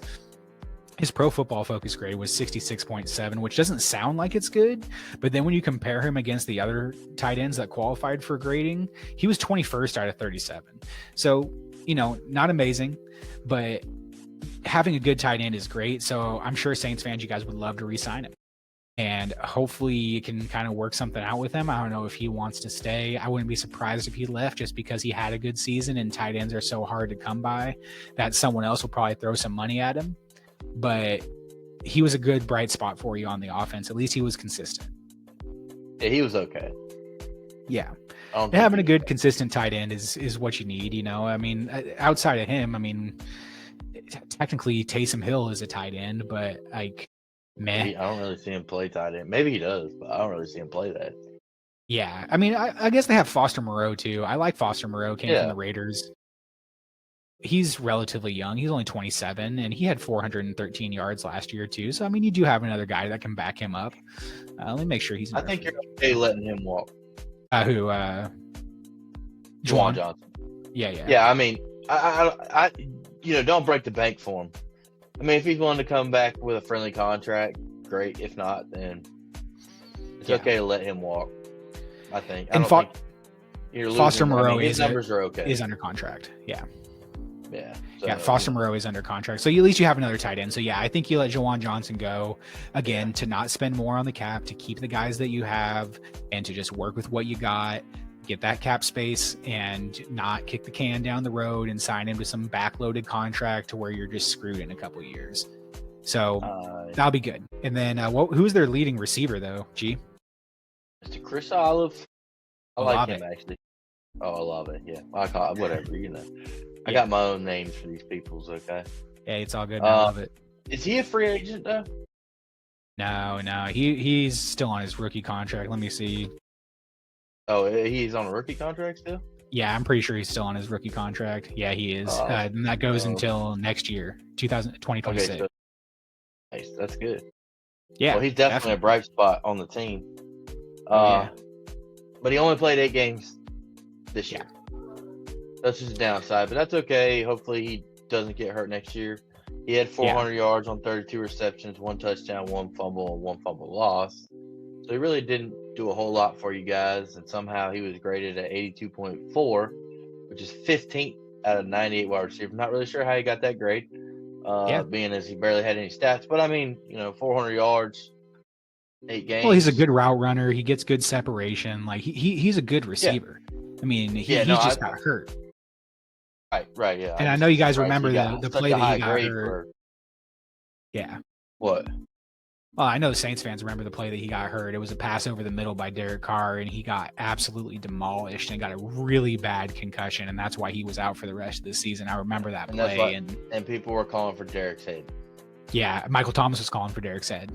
His Pro Football Focus grade was 66.7, which doesn't sound like it's good, but then when you compare him against the other tight ends that qualified for grading, he was 21st out of 37. So, not amazing, but having a good tight end is great. So I'm sure Saints fans, you guys would love to re-sign him. And hopefully you can kind of work something out with him. I don't know if he wants to stay. I wouldn't be surprised if he left just because he had a good season, and tight ends are so hard to come by that someone else will probably throw some money at him. But he was a good bright spot for you on the offense. At least he was consistent. Yeah, he was okay. Yeah. Having a good, consistent tight end is what you need, I mean, outside of him, I mean, technically Taysom Hill is a tight end, but like, meh. I don't really see him play tight end. Maybe he does, but I don't really see him play that. Yeah. I mean, I guess they have Foster Moreau too. I like Foster Moreau, came from the Raiders. He's relatively young. He's only 27, and he had 413 yards last year too. So, I mean, you do have another guy that can back him up. Let me make sure he's. I think you're okay letting him walk. Who? Juwan Johnson. Yeah. Yeah, I mean, I don't break the bank for him. I mean, if he's willing to come back with a friendly contract, great. If not, then it's okay to let him walk. I think. I don't think you're losing. Foster Moreau his numbers are okay. Is under contract. Yeah. Yeah. So, Foster Moreau is under contract. So at least you have another tight end. So yeah, I think you let Juwan Johnson go again to not spend more on the cap, to keep the guys that you have, and to just work with what you got, get that cap space, and not kick the can down the road and sign him to some backloaded contract to where you're just screwed in a couple of years. So that'll be good. And then who's their leading receiver though? G. Mr. Chris Olive. I like him actually. Oh, I love it. Yeah, I call it whatever. I got my own names for these people's. Okay. Yeah, it's all good. I love it. Is he a free agent though? No. He's still on his rookie contract. Let me see. Oh, he's on a rookie contract still? Yeah, I'm pretty sure he's still on his rookie contract. Yeah, he is. And that goes until next year, 2026. Okay, nice. That's good. Yeah. Well, he's definitely a bright spot on the team. But he only played 8 games this year. That's just a downside, but that's okay. Hopefully he doesn't get hurt next year. He had 400 yards on 32 receptions, 1 touchdown, 1 fumble, and 1 fumble loss. So he really didn't do a whole lot for you guys, and somehow he was graded at 82.4, which is 15th out of 98 wide receivers. I'm not really sure how he got that grade, being as he barely had any stats. But I mean, 400 yards, 8 games. Well, he's a good route runner. He gets good separation. Like he's a good receiver. Yeah. I mean, he just got hurt. Right, yeah. And I know you guys remember the play that he got hurt. Yeah. What? Well, I know the Saints fans remember the play that he got hurt. It was a pass over the middle by Derek Carr, and he got absolutely demolished and got a really bad concussion, and that's why he was out for the rest of the season. I remember that play. And people were calling for Derek's head. Yeah, Michael Thomas was calling for Derek's head.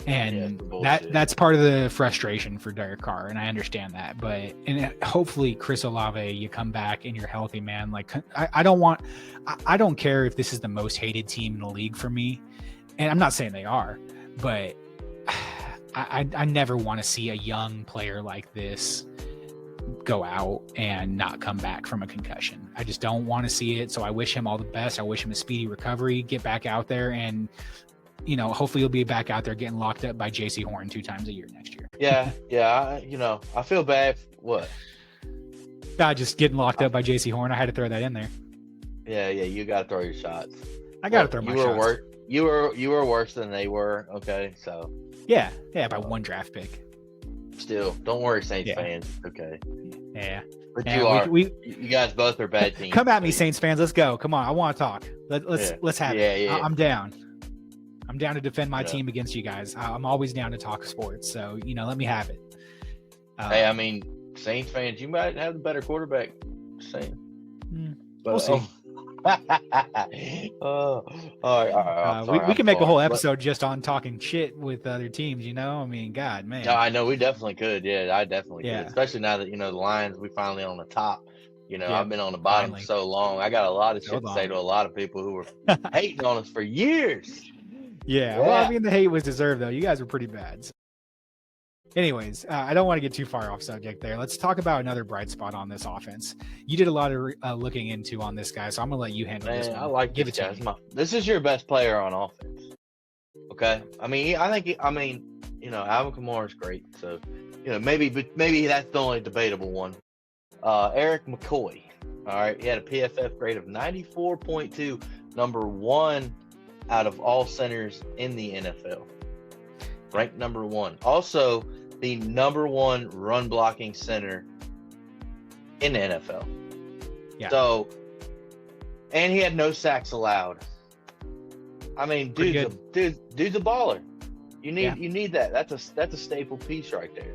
And that's part of the frustration for Derek Carr, and I understand that. But hopefully, Chris Olave, you come back and you're healthy, man. Like I don't care if this is the most hated team in the league for me, and I'm not saying they are, but I never want to see a young player like this go out and not come back from a concussion. I just don't want to see it. So I wish him all the best. I wish him a speedy recovery, get back out there, and hopefully he'll be back out there getting locked up by JC Horn 2 times a year next year. Yeah. I feel bad. What? God, just getting locked up by JC Horn. I had to throw that in there. Yeah. You got to throw your shots. I got to throw my shots. You were worse than they were. Okay, so. Yeah, by 1 draft pick. Still, don't worry, Saints fans. Okay. Yeah. But you guys both are bad teams. Come at me, Saints fans. Let's go. Come on, I want to talk. Let's have it. Yeah. I'm down. I'm down to defend my team against you guys. I'm always down to talk sports. So, let me have it. Hey, I mean, Saints fans, you might have the better quarterback. Same. We'll see. All right, we can make a whole episode just on talking shit with other teams, I mean, God, man. No, I know we definitely could. Yeah, I definitely could. Especially now that, the Lions, we finally on the top. You know, Yeah, I've been on the bottom finally. so long. I got a lot of So shit to say long. to a lot of people who were hating on us for years. Yeah, well, I mean, the hate was deserved, though. You guys were pretty bad. So. Anyways, I don't want to get too far off subject there. Let's talk about another bright spot on this offense. You did a lot of looking into on this guy, so I'm going to let you handle this one. I like Give this it to guy. me. This is your best player on offense. Okay? I mean, you know, Alvin Kamara is great. So, you know, maybe that's the only debatable one. Eric McCoy. All right. He had a PFF grade of 94.2, number 1 out of all centers in the NFL. Ranked number 1. Also, the number 1 run blocking center in the NFL. Yeah. So, and he had no sacks allowed. I mean, dude's a baller. You need that. That's a staple piece right there.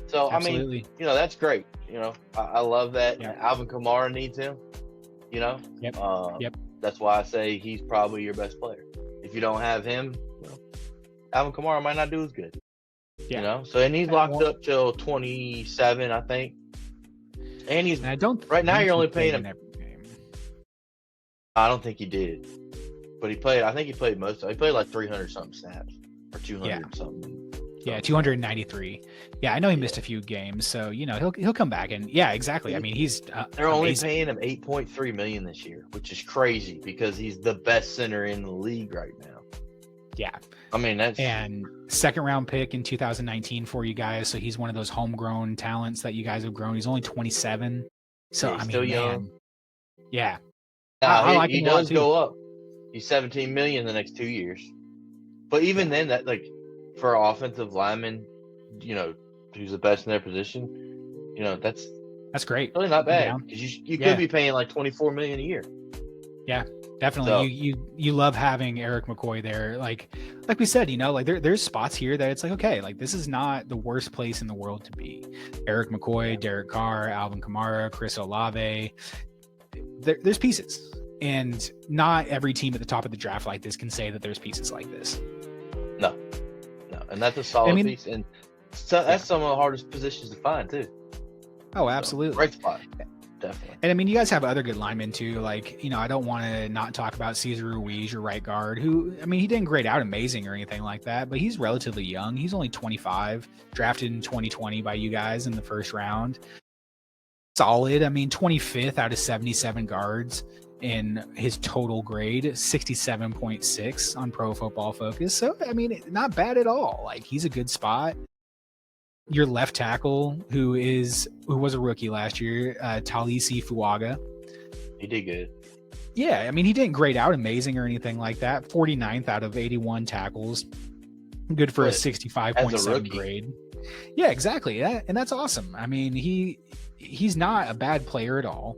So Absolutely. I mean, you know, that's great. You know, I love that. Yeah. Alvin Kamara needs him. You know. Yep. That's why I say he's probably your best player. If you don't have him, you know, Alvin Kamara might not do as good. Yeah. You know. So and he's locked up till 27, I think. And he's right now. You're only paying him. Every game. I don't think he did, but he played. I think he played most of it. He played like 300 something snaps or 200 something. Yeah, 293. Yeah, I know he missed a few games, so you know he'll come back and yeah, exactly. I mean, he's they're only paying him $8.3 million this year, which is crazy because he's the best center in the league right now. Yeah, I mean that's and second round pick in 2019 for you guys, so he's one of those homegrown talents that you guys have grown. He's only 27, so I mean, still young. Yeah, I like he him does go up. He's 17 million the next 2 years, but even then, that like. For an offensive lineman, you know, who's the best in their position, you know, that's great. Really not bad because you could be paying like $24 million a year. Yeah, definitely. So, you love having Eric McCoy there. Like we said, you know, like there's spots here that it's like, okay, like this is not the worst place in the world to be. Eric McCoy, Derek Carr, Alvin Kamara, Chris Olave. There's pieces, and not every team at the top of the draft like this can say that there's pieces like this. No. And that's a solid piece, and so that's some of the hardest positions to find too. Oh, absolutely, great spot, definitely. And I mean, you guys have other good linemen too. Like, you know, I don't want to not talk about Cesar Ruiz, your right guard, who, I mean, he didn't grade out amazing or anything like that, but he's relatively young. He's only 25, drafted in 2020 by you guys in the first round. Solid. I mean, 25th out of 77 guards. In his total grade, 67.6 on Pro Football Focus. So, I mean, not bad at all. Like, he's a good spot. Your left tackle, who was a rookie last year, Talisi Fuaga. He did good. Yeah, I mean, he didn't grade out amazing or anything like that. 49th out of 81 tackles. Good for a 65.7 grade. Yeah, exactly. And that's awesome. I mean, he's not a bad player at all.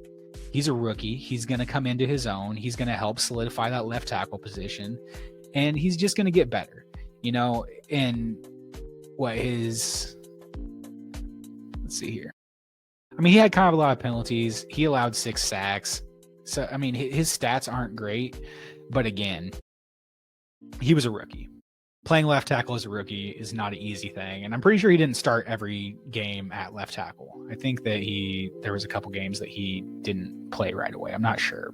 He's a rookie. He's going to come into his own. He's going to help solidify that left tackle position. And he's just going to get better, you know, and let's see here. I mean, he had kind of a lot of penalties. He allowed 6 sacks. So, I mean, his stats aren't great, but again, he was a rookie. Playing left tackle as a rookie is not an easy thing. And I'm pretty sure he didn't start every game at left tackle. I think that there was a couple games that he didn't play right away. I'm not sure.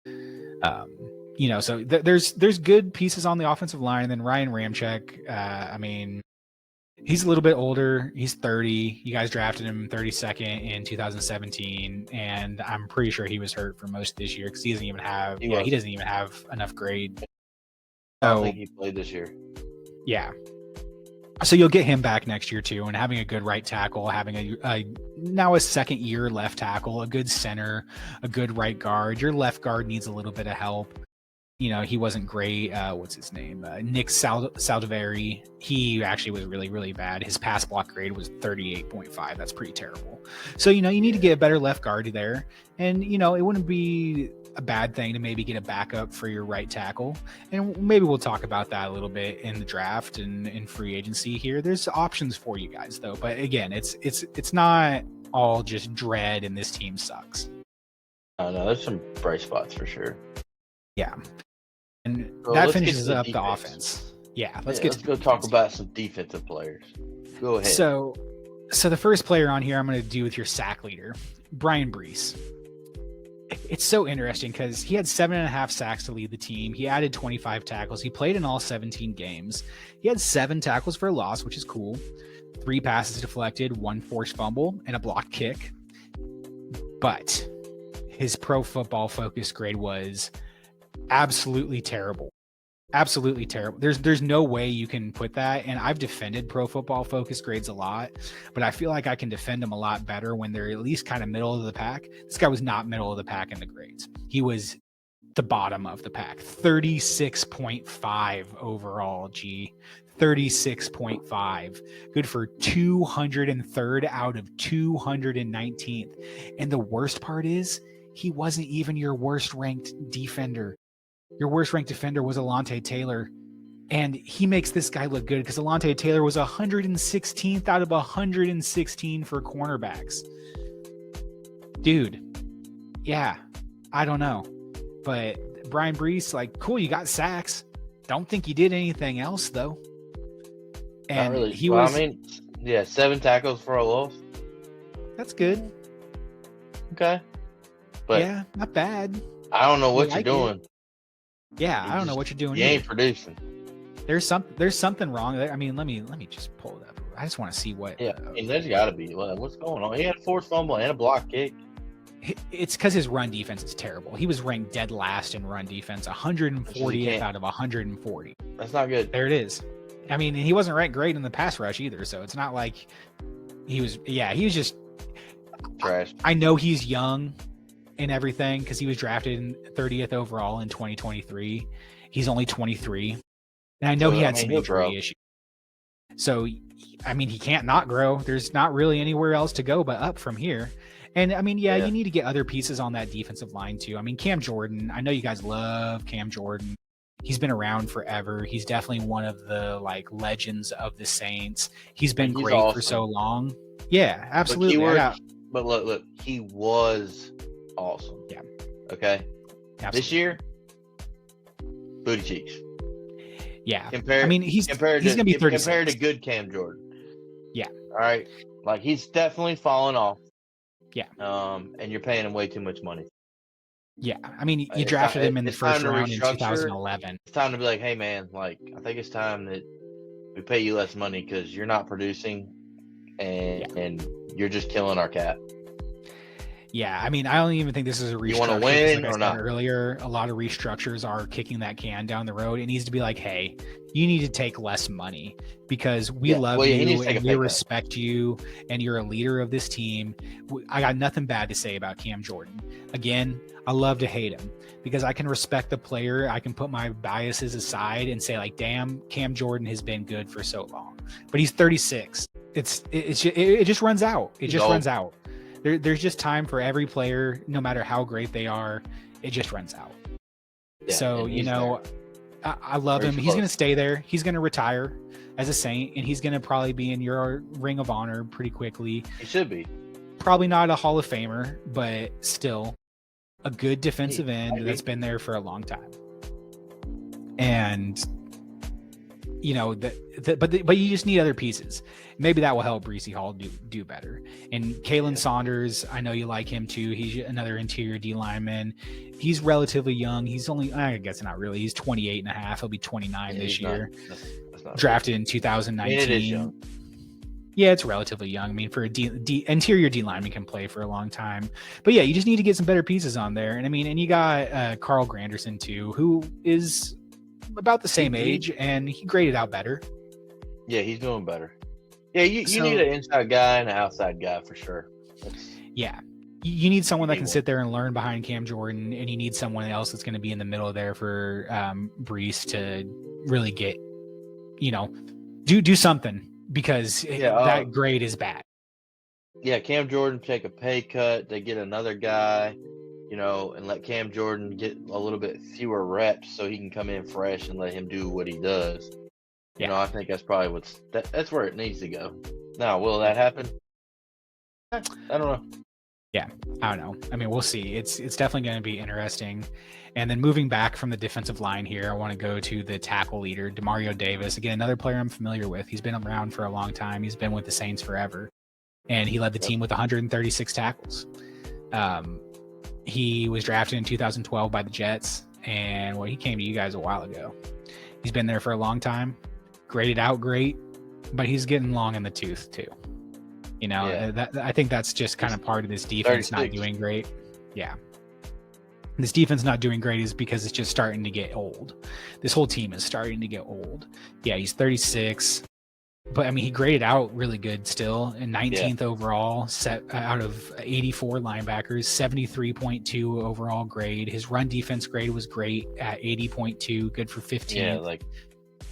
You know, so there's good pieces on the offensive line. And then Ryan Ramczyk, I mean, he's a little bit older. He's 30. You guys drafted him 32nd in 2017. And I'm pretty sure he was hurt for most of this year because he doesn't even have enough grade. I don't think he played this year. Yeah. So you'll get him back next year too, and having a good right tackle, having now a second year left tackle, a good center, a good right guard. Your left guard needs a little bit of help. You know, he wasn't great. What's his name? Nick Saldivari. He actually was really, really bad. His pass block grade was 38.5. That's pretty terrible. So, you know, you need to get a better left guard there. And, you know, it wouldn't be a bad thing to maybe get a backup for your right tackle. And maybe we'll talk about that a little bit in the draft and in free agency here. There's options for you guys though. But again, it's not all just dread and this team sucks. No, there's some bright spots for sure. Yeah. And that finishes up the offense. Yeah. Let's go talk about some defensive players. Go ahead. So the first player on here I'm going to do with your sack leader, Brian Brees. it's so interesting because he had 7.5 sacks to lead the team. He added 25 tackles. He played in all 17 games. He had 7 tackles for a loss, which is cool. 3 passes deflected, 1 forced fumble, and a blocked kick. But his Pro Football Focus grade was absolutely terrible. Absolutely terrible. There's no way you can put that. And I've defended Pro Football Focus grades a lot, but I feel like I can defend them a lot better when they're at least kind of middle of the pack. This guy was not middle of the pack in the grades. He was the bottom of the pack. 36.5 overall, 36.5. Good for 203rd out of 219th. And the worst part is he wasn't even your worst ranked defender. Your worst ranked defender was Alontae Taylor, and he makes this guy look good because Alontae Taylor was 116th out of 116 for cornerbacks. Dude, yeah, I don't know. But Brian Brees, like, cool, you got sacks. Don't think you did anything else, though. And really. he was... 7 tackles for a loss. That's good. Okay. But yeah, not bad. I don't know what you're doing. Yeah, I don't know what you're doing. You ain't producing. There's something wrong there. I mean, let me just pull it up. I just want to see what. Yeah, I mean, there's got to be. What's going on? He had a forced fumble and a block kick. It's because his run defense is terrible. He was ranked dead last in run defense, 140th out of 140. That's not good. There it is. I mean, he wasn't ranked great in the pass rush either, so it's not like he was. Yeah, he was just trash. I know he's young and everything because he was drafted in 30th overall in 2023. He's only 23, and I know he had some injury issues. So, I mean, he can't not grow. There's not really anywhere else to go but up from here. And I mean, yeah, you need to get other pieces on that defensive line too. I mean, Cam Jordan, I know you guys love Cam Jordan. He's been around forever. He's definitely one of the like legends of the Saints. He's been great awesome. For so long. Yeah, absolutely. But look, he was awesome. Yeah. Okay. Absolutely. This year, booty cheeks. Yeah. He's going to be 36. Compared to good Cam Jordan. Yeah. All right. Like, he's definitely fallen off. Yeah. And you're paying him way too much money. Yeah. I mean, you drafted him in the first round in 2011. It's time to be like, hey, man, like, I think it's time that we pay you less money because you're not producing and you're just killing our cap. Yeah, I mean, I don't even think this is a restructure. You want to win like or not? Earlier, a lot of restructures are kicking that can down the road. It needs to be like, hey, you need to take less money because we love you and we respect you and you're a leader of this team. I got nothing bad to say about Cam Jordan. Again, I love to hate him because I can respect the player. I can put my biases aside and say like, damn, Cam Jordan has been good for so long. But he's 36. It just runs out. It just runs out. There's just time for every player, no matter how great they are. It just runs out. Yeah, so, you know, I love him. He's going to stay there. He's going to retire as a Saint, and he's going to probably be in your Ring of Honor pretty quickly. He should be. Probably not a Hall of Famer, but still a good defensive end that's been there for a long time. And, you know, but you just need other pieces. Maybe that will help Breece Hall do better. And Kalen Saunders, I know you like him too. He's another interior D lineman. He's relatively young. He's only, I guess not really. He's 28 and a half. He'll be 29 this year. That's not drafted in 2019. It is young. Yeah, it's relatively young. I mean, for interior D lineman can play for a long time. But yeah, you just need to get some better pieces on there. And I mean, and you got Carl Granderson too, who is about the same age, and he graded out better. Yeah, he's doing better. Yeah, you need an inside guy and an outside guy for sure. Yeah. You need someone that can sit there and learn behind Cam Jordan, and you need someone else that's going to be in the middle there for Breece to really get, you know, do something because that grade is bad. Yeah, Cam Jordan take a pay cut. They get another guy, you know, and let Cam Jordan get a little bit fewer reps so he can come in fresh and let him do what he does. You know, I think that's probably that's where it needs to go. Now, will that happen? I don't know. Yeah, I don't know. I mean, we'll see. It's definitely going to be interesting. And then moving back from the defensive line here, I want to go to the tackle leader, Demario Davis. Again, another player I'm familiar with. He's been around for a long time. He's been with the Saints forever. And he led the team with 136 tackles. He was drafted in 2012 by the Jets, and he came to you guys a while ago. He's been there for a long time, graded out great, but he's getting long in the tooth too. I think that's just kind of part of this defense not doing great. Yeah. This defense not doing great is because it's just starting to get old. This whole team is starting to get old. Yeah, he's 36. But, I mean, he graded out really good still, and 19th overall, set out of 84 linebackers, 73.2 overall grade. His run defense grade was great at 80.2, good for 15. Yeah, like,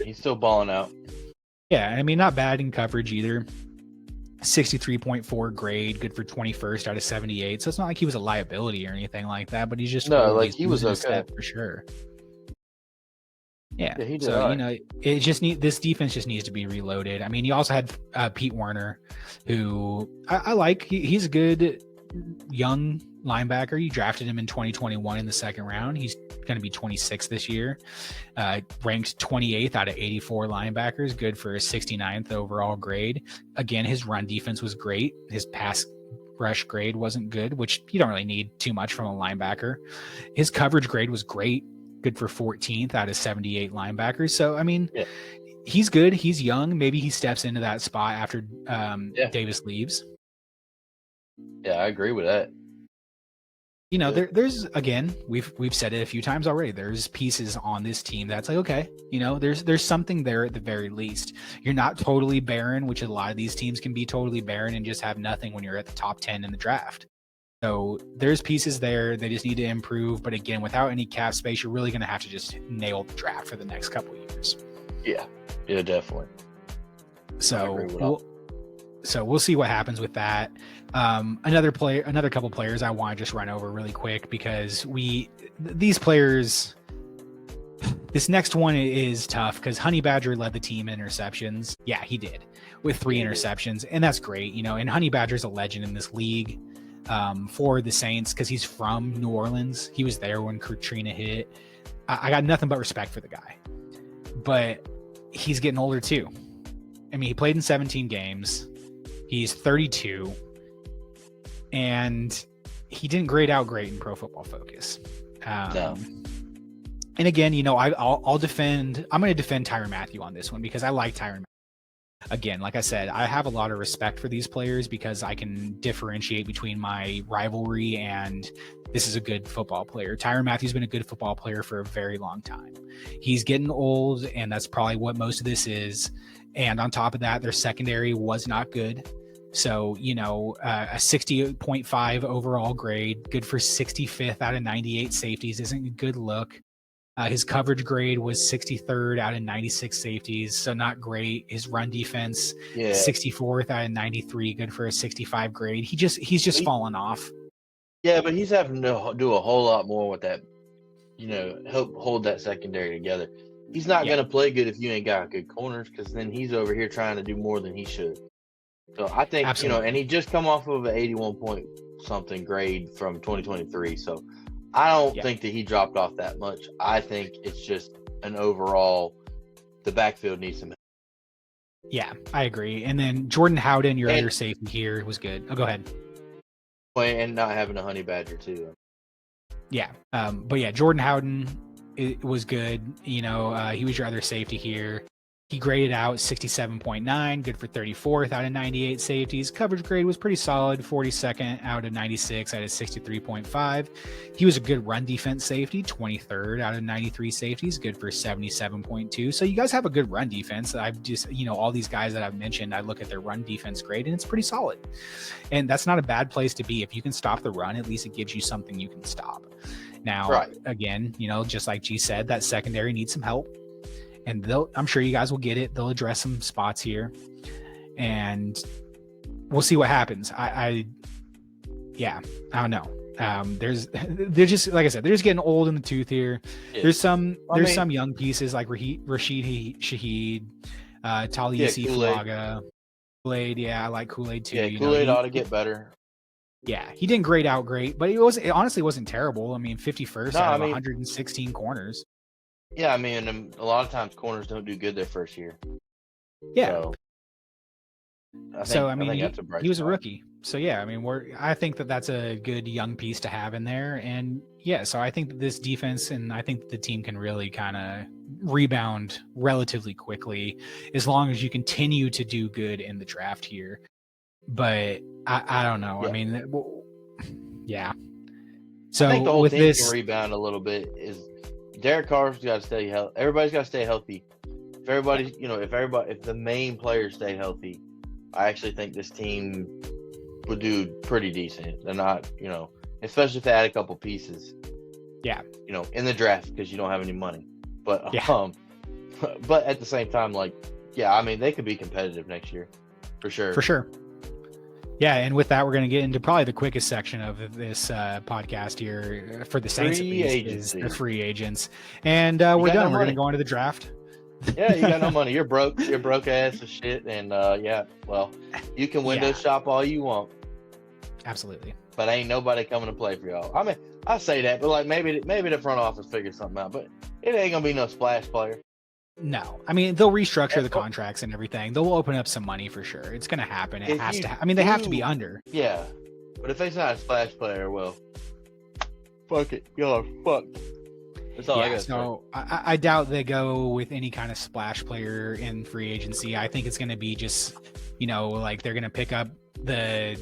he's still balling out. Yeah, I mean, not bad in coverage either. 63.4 grade, good for 21st out of 78. So it's not like he was a liability or anything like that, but he's just he was okay for sure. Yeah, he did so right. it just this defense just needs to be reloaded. I mean, you also had Pete Werner, who I like. He's a good young linebacker. You drafted him in 2021 in the second round. He's going to be 26 this year. Ranked 28th out of 84 linebackers. Good for a 69th overall grade. Again, his run defense was great. His pass rush grade wasn't good, which you don't really need too much from a linebacker. His coverage grade was great. Good for 14th out of 78 linebackers. So, I mean, he's good. He's young. Maybe he steps into that spot after Davis leaves. Yeah, I agree with that. There's again, we've said it a few times already. There's pieces on this team that's like, okay, there's something there at the very least. You're not totally barren, which a lot of these teams can be totally barren and just have nothing when you're at the top 10 in the draft. So there's pieces there. They just need to improve. But again, without any cap space, you're really going to have to just nail the draft for the next couple of years. Yeah, definitely. So we'll see what happens with that. Another couple players I want to just run over really quick because these players. This next one is tough because Honey Badger led the team in interceptions. Yeah, he did with 3 interceptions, and that's great. And Honey Badger's a legend in this league. For the Saints because he's from New Orleans. He was there when Katrina hit. I got nothing but respect for the guy. But he's getting older too. I mean, he played in 17 games. He's 32. And he didn't grade out great in Pro Football Focus. No. And again, I'll defend. I'm going to defend Tyrann Mathieu on this one because I like Tyrann Mathieu. Again, like I said, I have a lot of respect for these players because I can differentiate between my rivalry and this is a good football player. Tyrann Mathieu's been a good football player for a very long time. He's getting old, and that's probably what most of this is. And on top of that, their secondary was not good. So, a 60.5 overall grade, good for 65th out of 98 safeties, isn't a good look. His coverage grade was 63rd out of 96 safeties, so not great. His run defense, 64th out of 93, good for a 65 grade. He's just fallen off. Yeah, but he's having to do a whole lot more with that, help hold that secondary together. He's not going to play good if you ain't got good corners because then he's over here trying to do more than he should. So I think, Absolutely. And he just come off of an 81 point something grade from 2023, so I don't think that he dropped off that much. I think it's just an overall, the backfield needs some help. Yeah, I agree. And then Jordan Howden, your other safety here, was good. Oh, go ahead. And not having a Honey Badger too. Yeah, but yeah, Jordan Howden was good. He was your other safety here. He graded out 67.9, good for 34th out of 98 safeties. Coverage grade was pretty solid, 42nd out of 96 out of 63.5. He was a good run defense safety, 23rd out of 93 safeties, good for 77.2. So you guys have a good run defense. I've just, all these guys that I've mentioned, I look at their run defense grade and it's pretty solid. And that's not a bad place to be. If you can stop the run, at least it gives you something you can stop. Now, again, just like G said, that secondary needs some help. And I'm sure you guys will get it. They'll address some spots here, and we'll see what happens. I don't know. They're just like I said, they're just getting old in the tooth here. Yeah. There's some young pieces like Rashid Shaheed, Talisi Flaga, Kool-Aid. Yeah, I like Kool-Aid too. Yeah, Kool-Aid ought to get better. Yeah, he didn't grade out great, but it honestly wasn't terrible. I mean, 51st out of 116 corners. Yeah, I mean, a lot of times corners don't do good their first year. Yeah. So. I mean, think that's a bright he was a spot. rookie. So yeah, I mean, I think that's a good young piece to have in there. And yeah, so I think that this defense, and I think the team can really kind of rebound relatively quickly as long as you continue to do good in the draft here. But I don't know. Yeah. I mean, yeah. I think the So whole with team this, can rebound a little bit. Is Derek Carr's got to stay healthy. Everybody's got to stay healthy. If everybody, if the main players stay healthy, I actually think this team would do pretty decent. They're not, especially if they add a couple pieces. Yeah. In the draft because you don't have any money. But Yeah. but at the same time, I mean, they could be competitive next year, for sure. For sure. Yeah, and with that, we're going to get into probably the quickest section of this podcast here for the Saints, at least, is the free agents. And we're done. We're going to go into the draft. Yeah, you got no money. You're broke. You're broke ass of shit. And well, you can window shop all you want. Absolutely. But ain't nobody coming to play for y'all. I mean, I say that, but maybe the front office figures something out. But it ain't gonna be no splash player. No, I mean, they'll restructure the contracts and everything. They'll open up some money for sure. It's going to happen. It has to. I mean, they have to be under. Yeah, but if they sign a splash player, well, fuck it, y'all are fucked. That's all I got. So I doubt they go with any kind of splash player in free agency. I think it's going to be just, like they're going to pick up the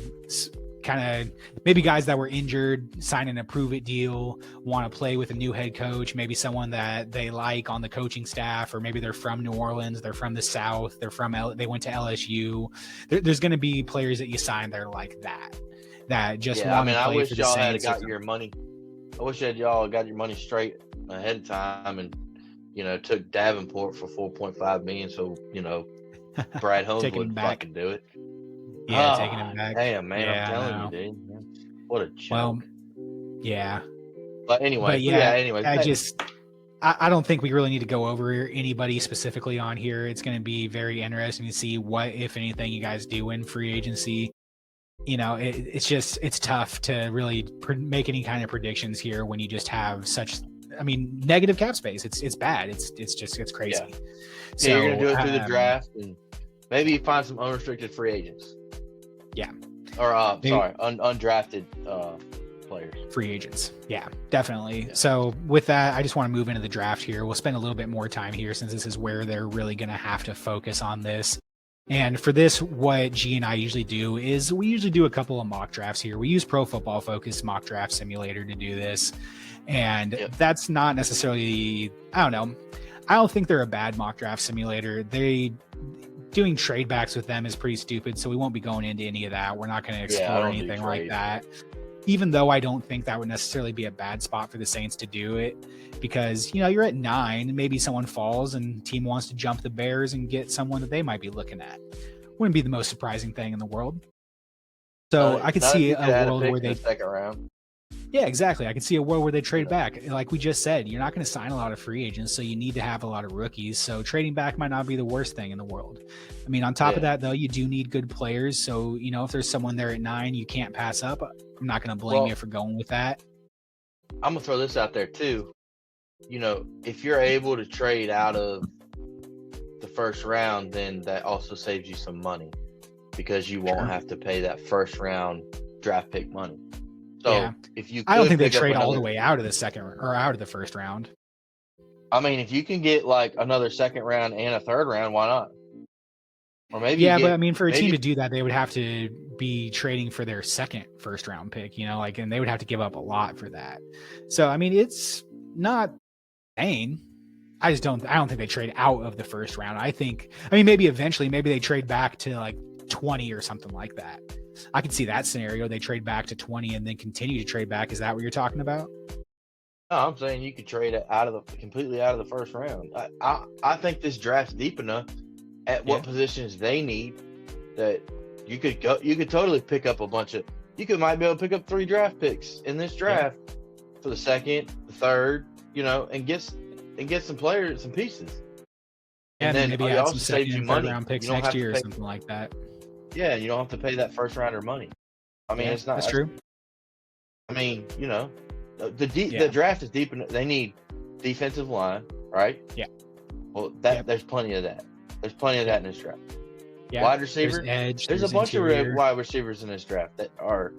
kind of maybe guys that were injured, sign an approve it deal, want to play with a new head coach, maybe someone that they like on the coaching staff, or maybe they're from New Orleans, they're from the South, they went to LSU. There's going to be players that you sign that are like that just want to play for the Saints. I wish y'all had got your money. I wish y'all got your money straight ahead of time and took Davenport for $4.5 million, so Brad Holmes would fucking do it. Yeah, taking him back. Damn, man, I'm telling you, dude. What a joke. Well, yeah. But anyway, I don't think we really need to go over anybody specifically on here. It's going to be very interesting to see what, if anything, you guys do in free agency. It's tough to really make any kind of predictions here when you just have such, negative cap space. It's bad. It's crazy. Yeah. So you're going to do it through the draft and maybe you find some unrestricted free agents. Yeah. Or undrafted players. Free agents. Yeah, definitely. Yeah. So with that, I just want to move into the draft here. We'll spend a little bit more time here since this is where they're really going to have to focus on this. And for this, what G and I usually do is we usually do a couple of mock drafts here. We use Pro Football Focus Mock Draft Simulator to do this. And that's not necessarily, I don't think they're a bad mock draft simulator. Doing trade backs with them is pretty stupid, so we won't be going into any of that. We're not going to explore anything like that. Even though I don't think that would necessarily be a bad spot for the Saints to do it, because you're at 9, maybe someone falls and team wants to jump the Bears and get someone that they might be looking at. Wouldn't be the most surprising thing in the world. So I could see a world where they second round. Yeah, exactly. I can see a world where they trade back. Like we just said, you're not going to sign a lot of free agents, so you need to have a lot of rookies. So trading back might not be the worst thing in the world. On top of that, though, you do need good players. So, if there's someone there at 9 you can't pass up, I'm not going to blame you for going with that. I'm going to throw this out there, too. If you're able to trade out of the first round, then that also saves you some money because you won't have to pay that first round draft pick money. So if you, I don't think they trade all the way out of the second or out of the first round. If you can get like another second round and a third round, why not? Or maybe but for a team to do that, they would have to be trading for their second first round pick, and they would have to give up a lot for that. So it's not insane. I don't think they trade out of the first round. I think maybe eventually they trade back to like 20 or something like that. I could see that scenario. They trade back to 20 and then continue to trade back. Is that what you're talking about? No, I'm saying you could trade it completely out of the first round. I think this draft's deep enough at what positions they need that you could totally pick up a bunch of. Might be able to pick up 3 draft picks in this draft for the second, the third, and get some players, some pieces. And then maybe add some second and third round picks next year or something like that. Yeah, you don't have to pay that first rounder money. It's not. That's true. The draft is deep enough. They need defensive line, right? Yeah. Well, there's plenty of that. There's plenty of that in this draft. Yeah, Wide receiver. there's edge. There's a bunch interior. of wide receivers in this draft that are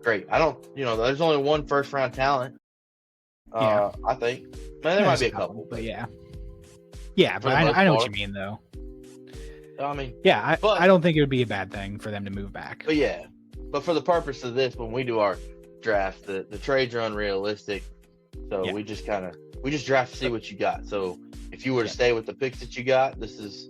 great. I don't, there's only one first round talent. I think. Man, there might be a couple, but yeah. Yeah, but I know what you mean, though. I mean, yeah, I don't think it would be a bad thing for them to move back. But yeah, but for the purpose of this, when we do our draft, the trades are unrealistic, so we just draft to see what you got. So if you were to stay with the picks that you got, this is,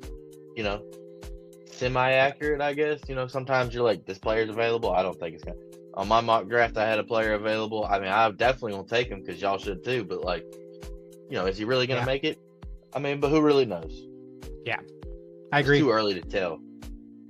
semi-accurate, I guess. Sometimes you're like, this player's available. I don't think it's gonna. On my mock draft, I had a player available. I mean, I definitely won't take him because y'all should too. But like, is he really gonna make it? I mean, but who really knows? Yeah, I agree. It's too early to tell.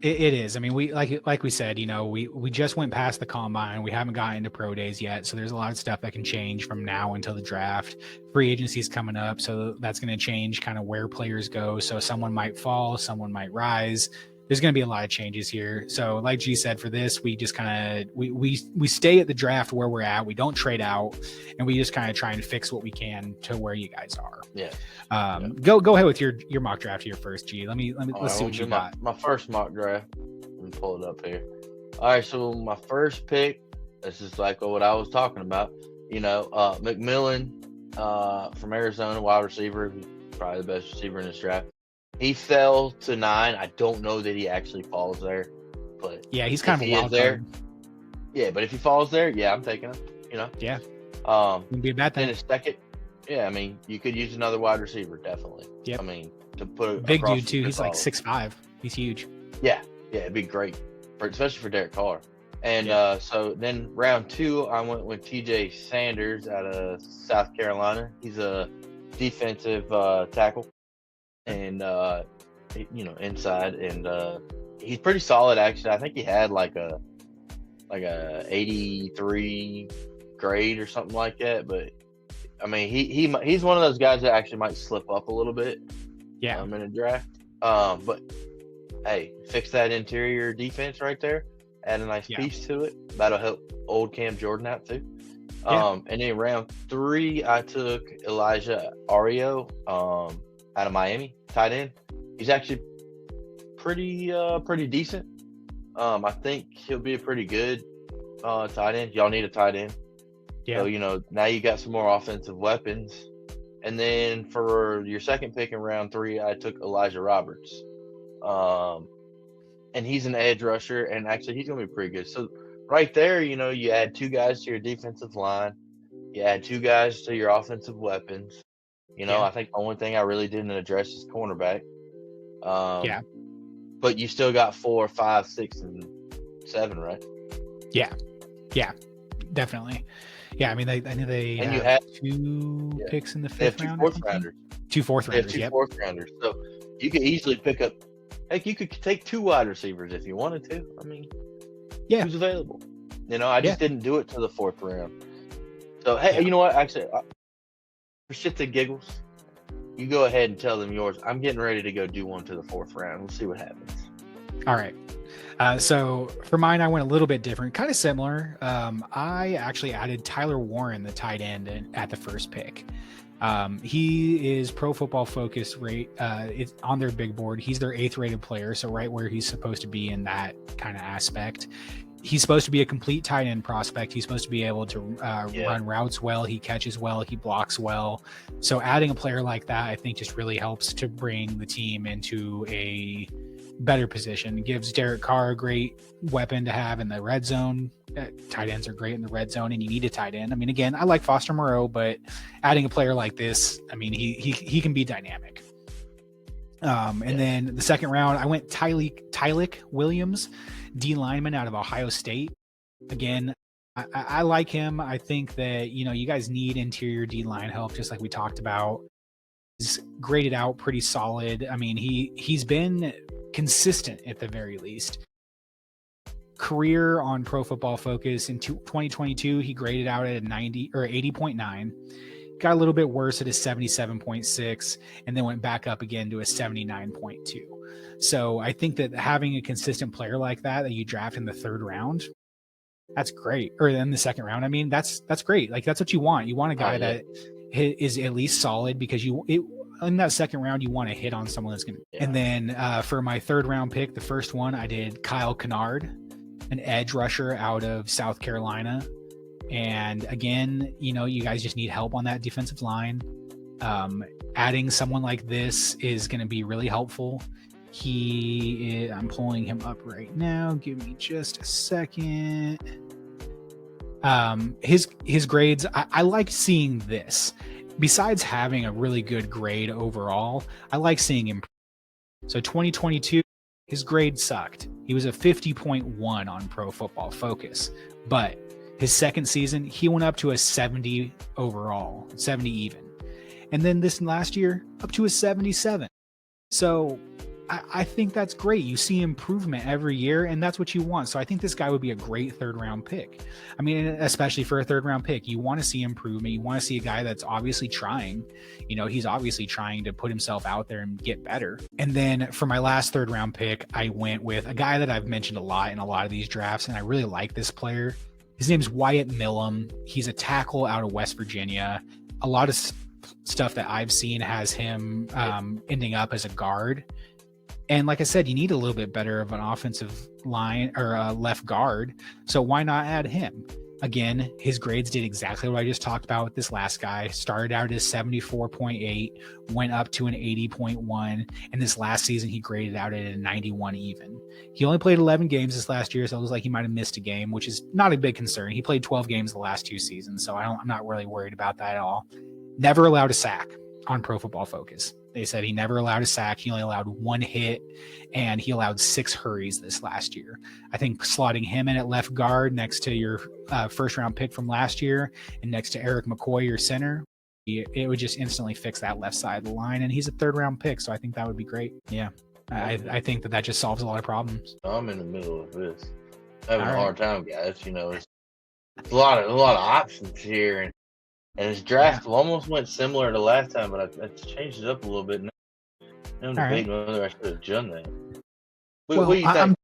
It is. I mean, we like we said, we just went past the combine. We haven't gotten into pro days yet, so there's a lot of stuff that can change from now until the draft. Free agency is coming up, so that's going to change kind of where players go. So someone might fall, someone might rise. There's going to be a lot of changes here. So like G said, for this, we just kind of we stay at the draft where we're at. We don't trade out, and we just kind of try and fix what we can to where you guys are. Yeah. Go ahead with your mock draft here first, G. Let's see what you got. My first mock draft. Let me pull it up here. All right, so my first pick, this is like what I was talking about. McMillan from Arizona, wide receiver, who's probably the best receiver in this draft. He fell to 9. I don't know that he actually falls there, but yeah, he's kind of a wild there. Yeah, but if he falls there, yeah, I'm taking him. Yeah. Wouldn't be a bad thing. In a second, yeah, I mean, you could use another wide receiver, definitely. Yeah. I mean, to put a big dude too. He's like 6'5". He's huge. Yeah, it'd be great, especially for Derek Carr. And so then round 2, I went with T.J. Sanders out of South Carolina. He's a defensive tackle. And inside, and he's pretty solid actually. I think he had like a 83 grade or something like that. But I mean, he's one of those guys that actually might slip up a little bit. Yeah, in a draft. But hey, fix that interior defense right there. Add a nice piece to it. That'll help old Cam Jordan out too. And then round 3, I took Elijah Ario. Out of Miami, tight end. He's actually pretty decent. I think he'll be a pretty good tight end. Y'all need a tight end. Yeah. So, now you got some more offensive weapons. And then for your second pick in round 3, I took Elijah Roberts. And he's an edge rusher, and actually he's going to be pretty good. So right there, you add 2 guys to your defensive line. You add 2 guys to your offensive weapons. I think the only thing I really didn't address is cornerback. But you still got 4, 5, 6, and 7, right? Yeah, definitely. Yeah, I mean, I think they and you had 2 picks in the 5th round. 2 4th-rounders. 2 4th-rounders. 2 4th-rounders. So you could easily pick up. Heck, you could take 2 wide receivers if you wanted to. I mean, who's available? I just didn't do it to the 4th round. So hey, you know what? Actually. For shits and giggles, you go ahead and tell them yours. I'm getting ready to go do one to the 4th round. We'll see what happens. All right. So for mine, I went a little bit different, kind of similar. I actually added Tyler Warren, the tight end, at the first pick. He is Pro Football Focus rate. It's on their big board. He's their 8th rated player, so right where he's supposed to be in that kind of aspect. He's supposed to be a complete tight end prospect. He's supposed to be able to run routes well. He catches well. He blocks well. So adding a player like that, I think, just really helps to bring the team into a better position. It gives Derek Carr a great weapon to have in the red zone. Tight ends are great in the red zone, and you need a tight end. I mean, again, I like Foster Moreau, but adding a player like this, I mean, he can be dynamic. And then the 2nd round, I went Tylik Williams, D lineman out of Ohio State. Again, I like him. I think that, you guys need interior D line help, just like we talked about. He's graded out pretty solid. I mean, he's been consistent at the very least. Career on Pro Football Focus in 2022, he graded out at a 90 or 80.9. Got a little bit worse at a 77.6, and then went back up again to a 79.2. So I think that having a consistent player like that you draft in the 3rd round, that's great. Or in the 2nd round, I mean, that's great. Like, that's what you want. You want a guy that is at least solid, because in that second round, you want to hit on someone that's going to. Yeah. And then for my third round pick, the first one, I did Kyle Kennard, an edge rusher out of South Carolina. And again, you guys just need help on that defensive line. Adding someone like this is going to be really helpful. I'm pulling him up right now. Give me just a second. His grades, I like seeing this. Besides having a really good grade overall, I like seeing him. So 2022, his grade sucked. He was a 50.1 on Pro Football Focus, but his second season, he went up to a 70 overall, 70 even. And then this last year, up to a 77. So I think that's great. You see improvement every year, and that's what you want. So I think this guy would be a great third-round pick. I mean, especially for a third-round pick, you want to see improvement. You want to see a guy that's obviously trying. He's obviously trying to put himself out there and get better. And then for my last third-round pick, I went with a guy that I've mentioned a lot in a lot of these drafts, and I really like this player. His name's Wyatt Millam. He's a tackle out of West Virginia. A lot of stuff that I've seen has him ending up as a guard. And like I said, you need a little bit better of an offensive line or a left guard. So why not add him? Again, his grades did exactly what I just talked about with this last guy. Started out as 74.8, went up to an 80.1, and this last season he graded out at a 91 even. He only played 11 games this last year, so it looks like he might have missed a game, which is not a big concern. He played 12 games the last 2 seasons, so I'm not really worried about that at all. Never allowed a sack on Pro Football Focus. They said he never allowed a sack. He only allowed 1 hit, and he allowed 6 hurries this last year. I think slotting him in at left guard next to your first-round pick from last year and next to Eric McCoy, your center, it would just instantly fix that left side of the line, and he's a third-round pick, so I think that would be great. Yeah, I think that just solves a lot of problems. I'm in the middle of this. Having a hard time, guys. It's a lot of options here, and his draft almost went similar to last time, but I changed it up a little bit. Now I'm debating whether I should have done that. What do you think?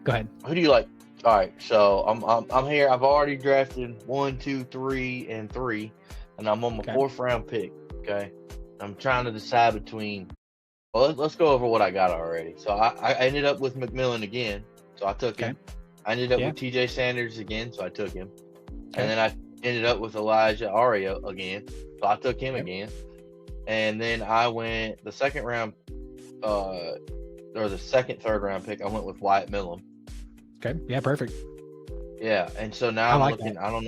Go ahead. Who do you like? All right, so I'm here. I've already drafted 1, 2, 3, and 3, and I'm on my 4th round pick. Okay, I'm trying to decide between. Well, let's go over what I got already. So I ended up with McMillan again, so I took him. I ended up with TJ Sanders again, so I took him, and then I ended up with Elijah Ario again, so I took him again. And then I went the second round, or the third round pick. I went with Wyatt Millam. Okay, yeah, perfect. Yeah, and so now I'm looking. I don't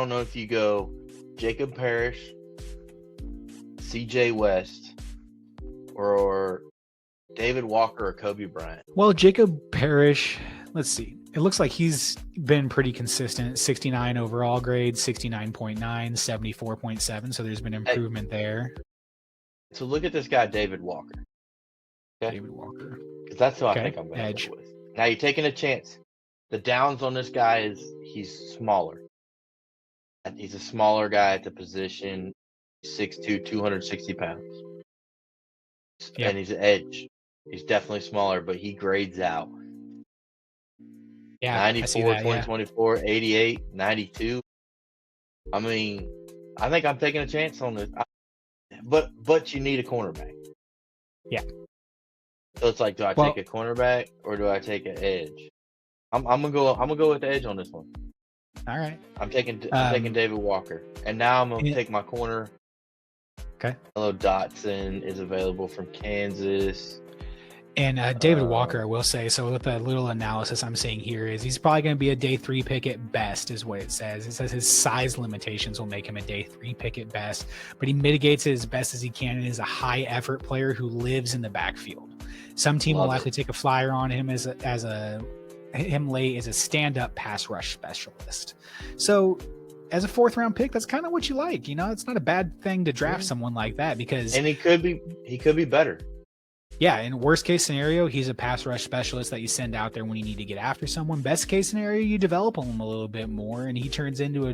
know if you go Jacob Parrish, CJ West, or David Walker or Kobe Bryant. Well, Jacob Parrish, let's see. It looks like he's been pretty consistent. 69 overall grade, 69.9, 74.7. So there's been improvement there. So look at this guy, David Walker. Okay? David Walker. Because that's who I think I'm going to go with. Now you're taking a chance. The downs on this guy is he's smaller. He's a smaller guy at the position, 6'2", 260 pounds. And he's an edge. He's definitely smaller, but he grades out. Yeah, 94, 2024, 88, 92. I mean, I think I'm taking a chance on this. But you need a cornerback. Yeah. So it's like, do I take a cornerback or do I take an edge? I'm gonna go with the edge on this one. All right. I'm taking David Walker, and now I'm gonna take my corner. Okay. Hello, Dotson is available from Kansas. And David Walker, I will say, so with the little analysis I'm seeing here is he's probably going to be a day 3 pick at best is what it says. It says his size limitations will make him a day 3 pick at best, but he mitigates it as best as he can and is a high effort player who lives in the backfield. Some team will likely take a flyer on him as a stand-up pass rush specialist. So as a 4th round pick, that's kind of what you like. It's not a bad thing to draft someone like that because he could be better. Yeah, in worst case scenario, he's a pass rush specialist that you send out there when you need to get after someone. Best case scenario, you develop him a little bit more, and he turns into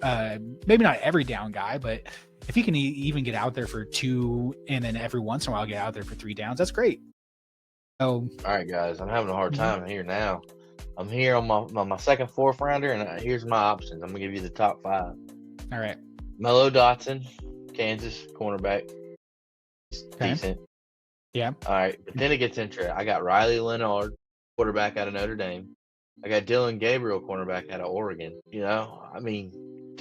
a maybe not every down guy, but if he can even get out there for 2 and then every once in a while get out there for 3 downs, that's great. So, all right, guys, I'm having a hard time here now. I'm here on my second 4th rounder, and here's my options. I'm gonna give you the top 5. All right. Mello Dotson, Kansas cornerback. Okay. decent. Yeah. All right, but then it gets interesting. I got Riley Leonard, quarterback out of Notre Dame. I got Dylan Gabriel, cornerback out of Oregon. You know, I mean,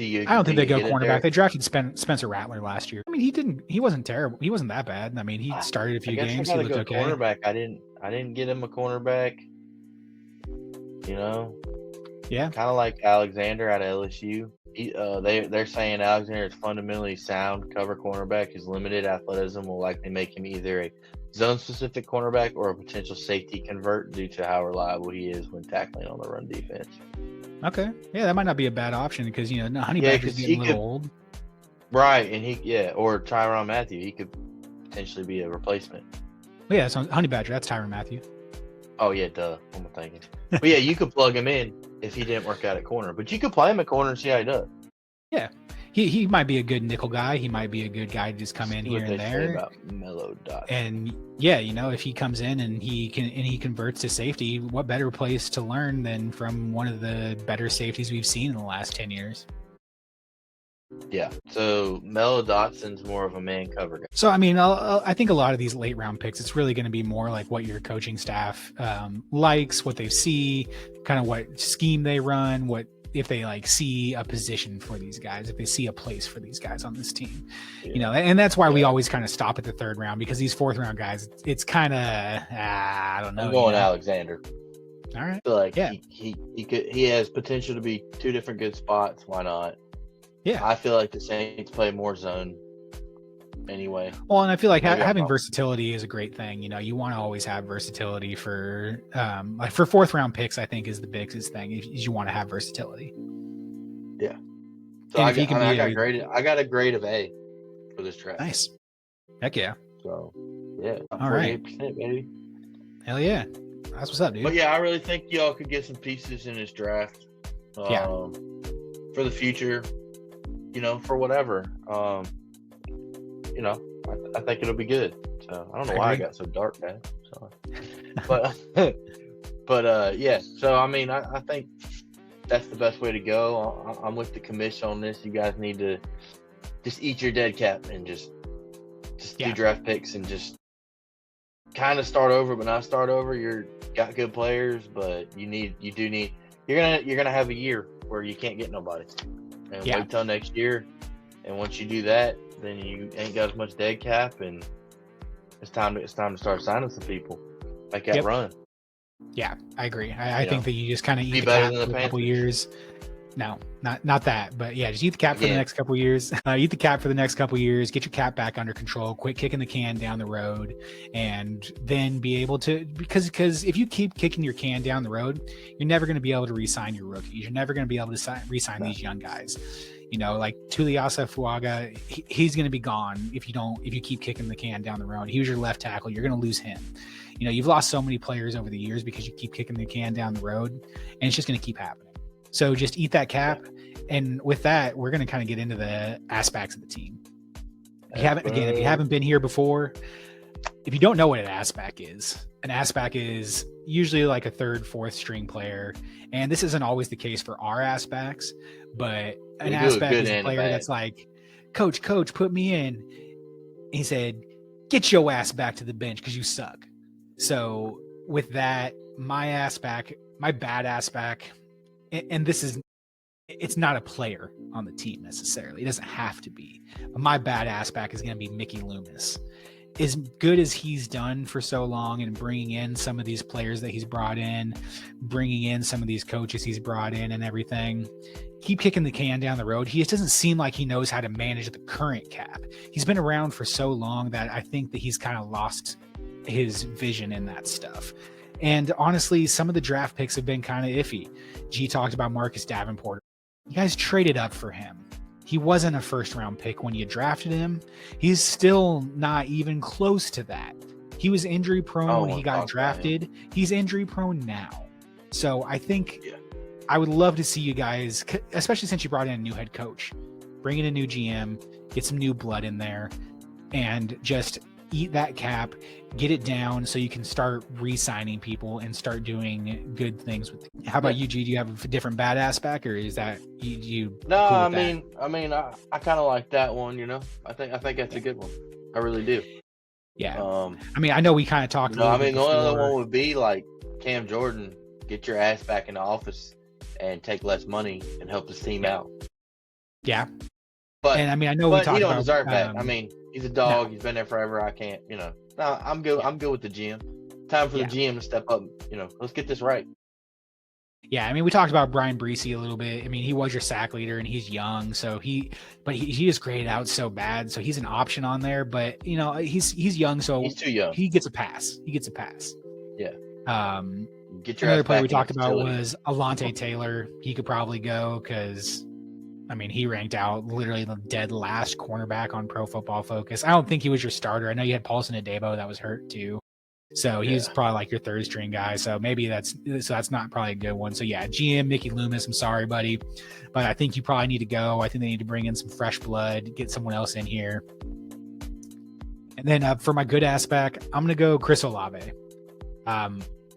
I don't think they go get it cornerback. there? They drafted Spencer Rattler last year. I mean, he wasn't terrible. He wasn't that bad. I mean, he started a I few guess I games. He gotta looked go okay. cornerback. I didn't get him a cornerback. You know, Yeah. kind of like Alexander out of LSU. They're saying Alexander is fundamentally sound cover cornerback. His limited athleticism will likely make him either a zone-specific cornerback or a potential safety convert due to how reliable he is when tackling on the run defense. Okay. Yeah, that might not be a bad option because Honey Yeah, Badger's 'cause getting he a little could- old. Right, and or Tyrann Mathieu. He could potentially be a replacement. Yeah, so Honey Badger. That's Tyrann Mathieu. Oh yeah, duh. What am I thinking? But yeah, you could plug him in if he didn't work out at corner. But you could play him at corner and see how he does. Yeah, he might be a good nickel guy. He might be a good guy to just come in See here what and they say there. about mellow dots. And yeah, if he comes in and he converts to safety, what better place to learn than from one of the better safeties we've seen in the last 10 years? Yeah. So Mello Dotson's more of a man cover guy. So I mean, I think a lot of these late round picks, it's really going to be more like what your coaching staff likes, what they see, kind of what scheme they run, what if they see a position for these guys, if they see a place for these guys on this team, and that's why we always kind of stop at the third round, because these fourth round guys, it's kind of I don't know. I'm going Alexander. All right. So he has potential to be two different good spots. Why not? Yeah. I feel like the Saints play more zone anyway. Well, and I feel like having versatility is a great thing. You want to always have versatility for for fourth round picks. I think is the biggest thing is you want to have versatility. Yeah. So I got a grade of A for this draft. Nice. Heck yeah. So yeah. All right, baby. Hell yeah. That's what's up, dude. But yeah, I really think y'all could get some pieces in this draft. For the future. For whatever. I think it'll be good. So I don't know why I got so dark, man. So, but yeah. So I mean, I think that's the best way to go. I'm with the commission on this. You guys need to just eat your dead cap and just do draft picks and just kind of start over, but not start over. You're got good players, but you're gonna have a year where you can't get nobody. And wait till next year. And once you do that, then you ain't got as much dead cap, and it's time to start signing some people. Make that run. Yeah, I agree. I think that you just kind of eat the cap for a couple years. No, not that, but yeah, just eat the cap for the next couple years. Eat the cap for the next couple years. Get your cap back under control. Quit kicking the can down the road, and then be able to because if you keep kicking your can down the road, you're never going to be able to re-sign your rookies. You're never going to be able to re-sign these young guys. Like Tuliasa Fuaga, he's going to be gone if you keep kicking the can down the road. He was your left tackle. You're going to lose him. You've lost so many players over the years because you keep kicking the can down the road, and it's just going to keep happening. So just eat that cap. And with that, we're going to kind of get into the aspects of the team. If you haven't been here before, if you don't know what an Assback is usually like a third, fourth string player. And this isn't always the case for our Assbacks, but an Assback is a player that's like, coach, put me in. He said, get your ass back to the bench because you suck. So with that, my bad Assback, and it's not a player on the team necessarily. It doesn't have to be. But my bad Assback is going to be Mickey Loomis. As good as he's done for so long and bringing in some of these players that he's brought in, bringing in some of these coaches he's brought in and everything, keep kicking the can down the road. He just doesn't seem like he knows how to manage the current cap. He's been around for so long that I think that he's kind of lost his vision in that stuff. And honestly, some of the draft picks have been kind of iffy. G talked about Marcus Davenport. You guys traded up for him. He wasn't a first round pick when you drafted him. He's still not even close to that. He was injury prone when he got drafted. He's injury prone now. So I think I would love to see you guys, especially since you brought in a new head coach, bring in a new GM, get some new blood in there, and just eat that cap, get it down so you can start re-signing people and start doing good things with it. How about you, G? Do you have a different badass back, or is that you No, cool I mean I kind of like that one, I think that's a good one. I really do. Yeah. I mean, I know we kind of talked. The only other one would be like Cam Jordan. Get your ass back in the office and take less money and help this team out. Yeah. But and I mean, I know we talked he don't about deserve that. I mean, he's a dog. No. He's been there forever. I can't. No, I'm good. I'm good with the GM. Time for the GM to step up. Let's get this right. Yeah, I mean, we talked about Brian Breesy a little bit. I mean, he was your sack leader, and he's young, so he is graded out so bad, so he's an option on there. But he's young, so he's too young. He gets a pass. Yeah. Get your another player we talked about was Alontae Taylor. He could probably go because, I mean, he ranked out literally the dead last cornerback on Pro Football Focus. I don't think he was your starter. I know you had Paulson Adebo that was hurt too. So he's probably like your third string guy. So maybe that's not probably a good one. So yeah, GM Mickey Loomis, I'm sorry, buddy, but I think you probably need to go. I think they need to bring in some fresh blood, get someone else in here. And then for my good ass back, I'm going to go Chris Olave.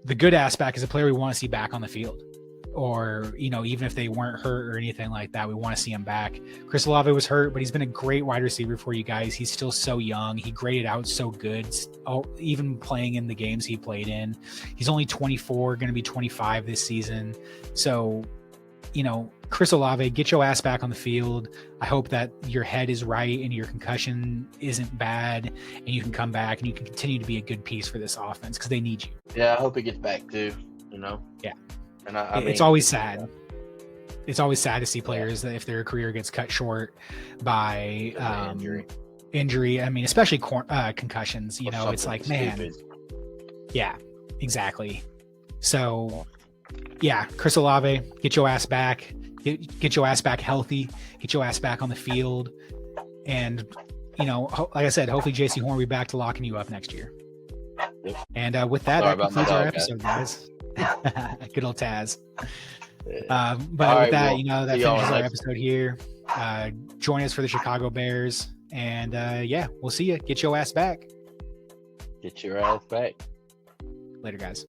The good ass back is a player we want to see back on the field. Or, even if they weren't hurt or anything like that, we want to see him back. Chris Olave was hurt, but he's been a great wide receiver for you guys. He's still so young. He graded out so good, even playing in the games he played in. He's only 24, going to be 25 this season. So, Chris Olave, get your ass back on the field. I hope that your head is right and your concussion isn't bad and you can come back and you can continue to be a good piece for this offense because they need you. Yeah, I hope he gets back too, Yeah. And I mean, it's always sad. It's always sad to see players that if their career gets cut short by injury. I mean, especially concussions. It's like, man. Yeah, exactly. So, yeah, Chris Olave, get your ass back. Get your ass back healthy. Get your ass back on the field. And, like I said, hopefully JC Horn will be back to locking you up next year. Yep. And with that concludes our episode, guys. Good old Taz. But with that, that finishes our episode here. Join us for the Chicago Bears. And we'll see you. Get your ass back. Get your ass back. Later, guys.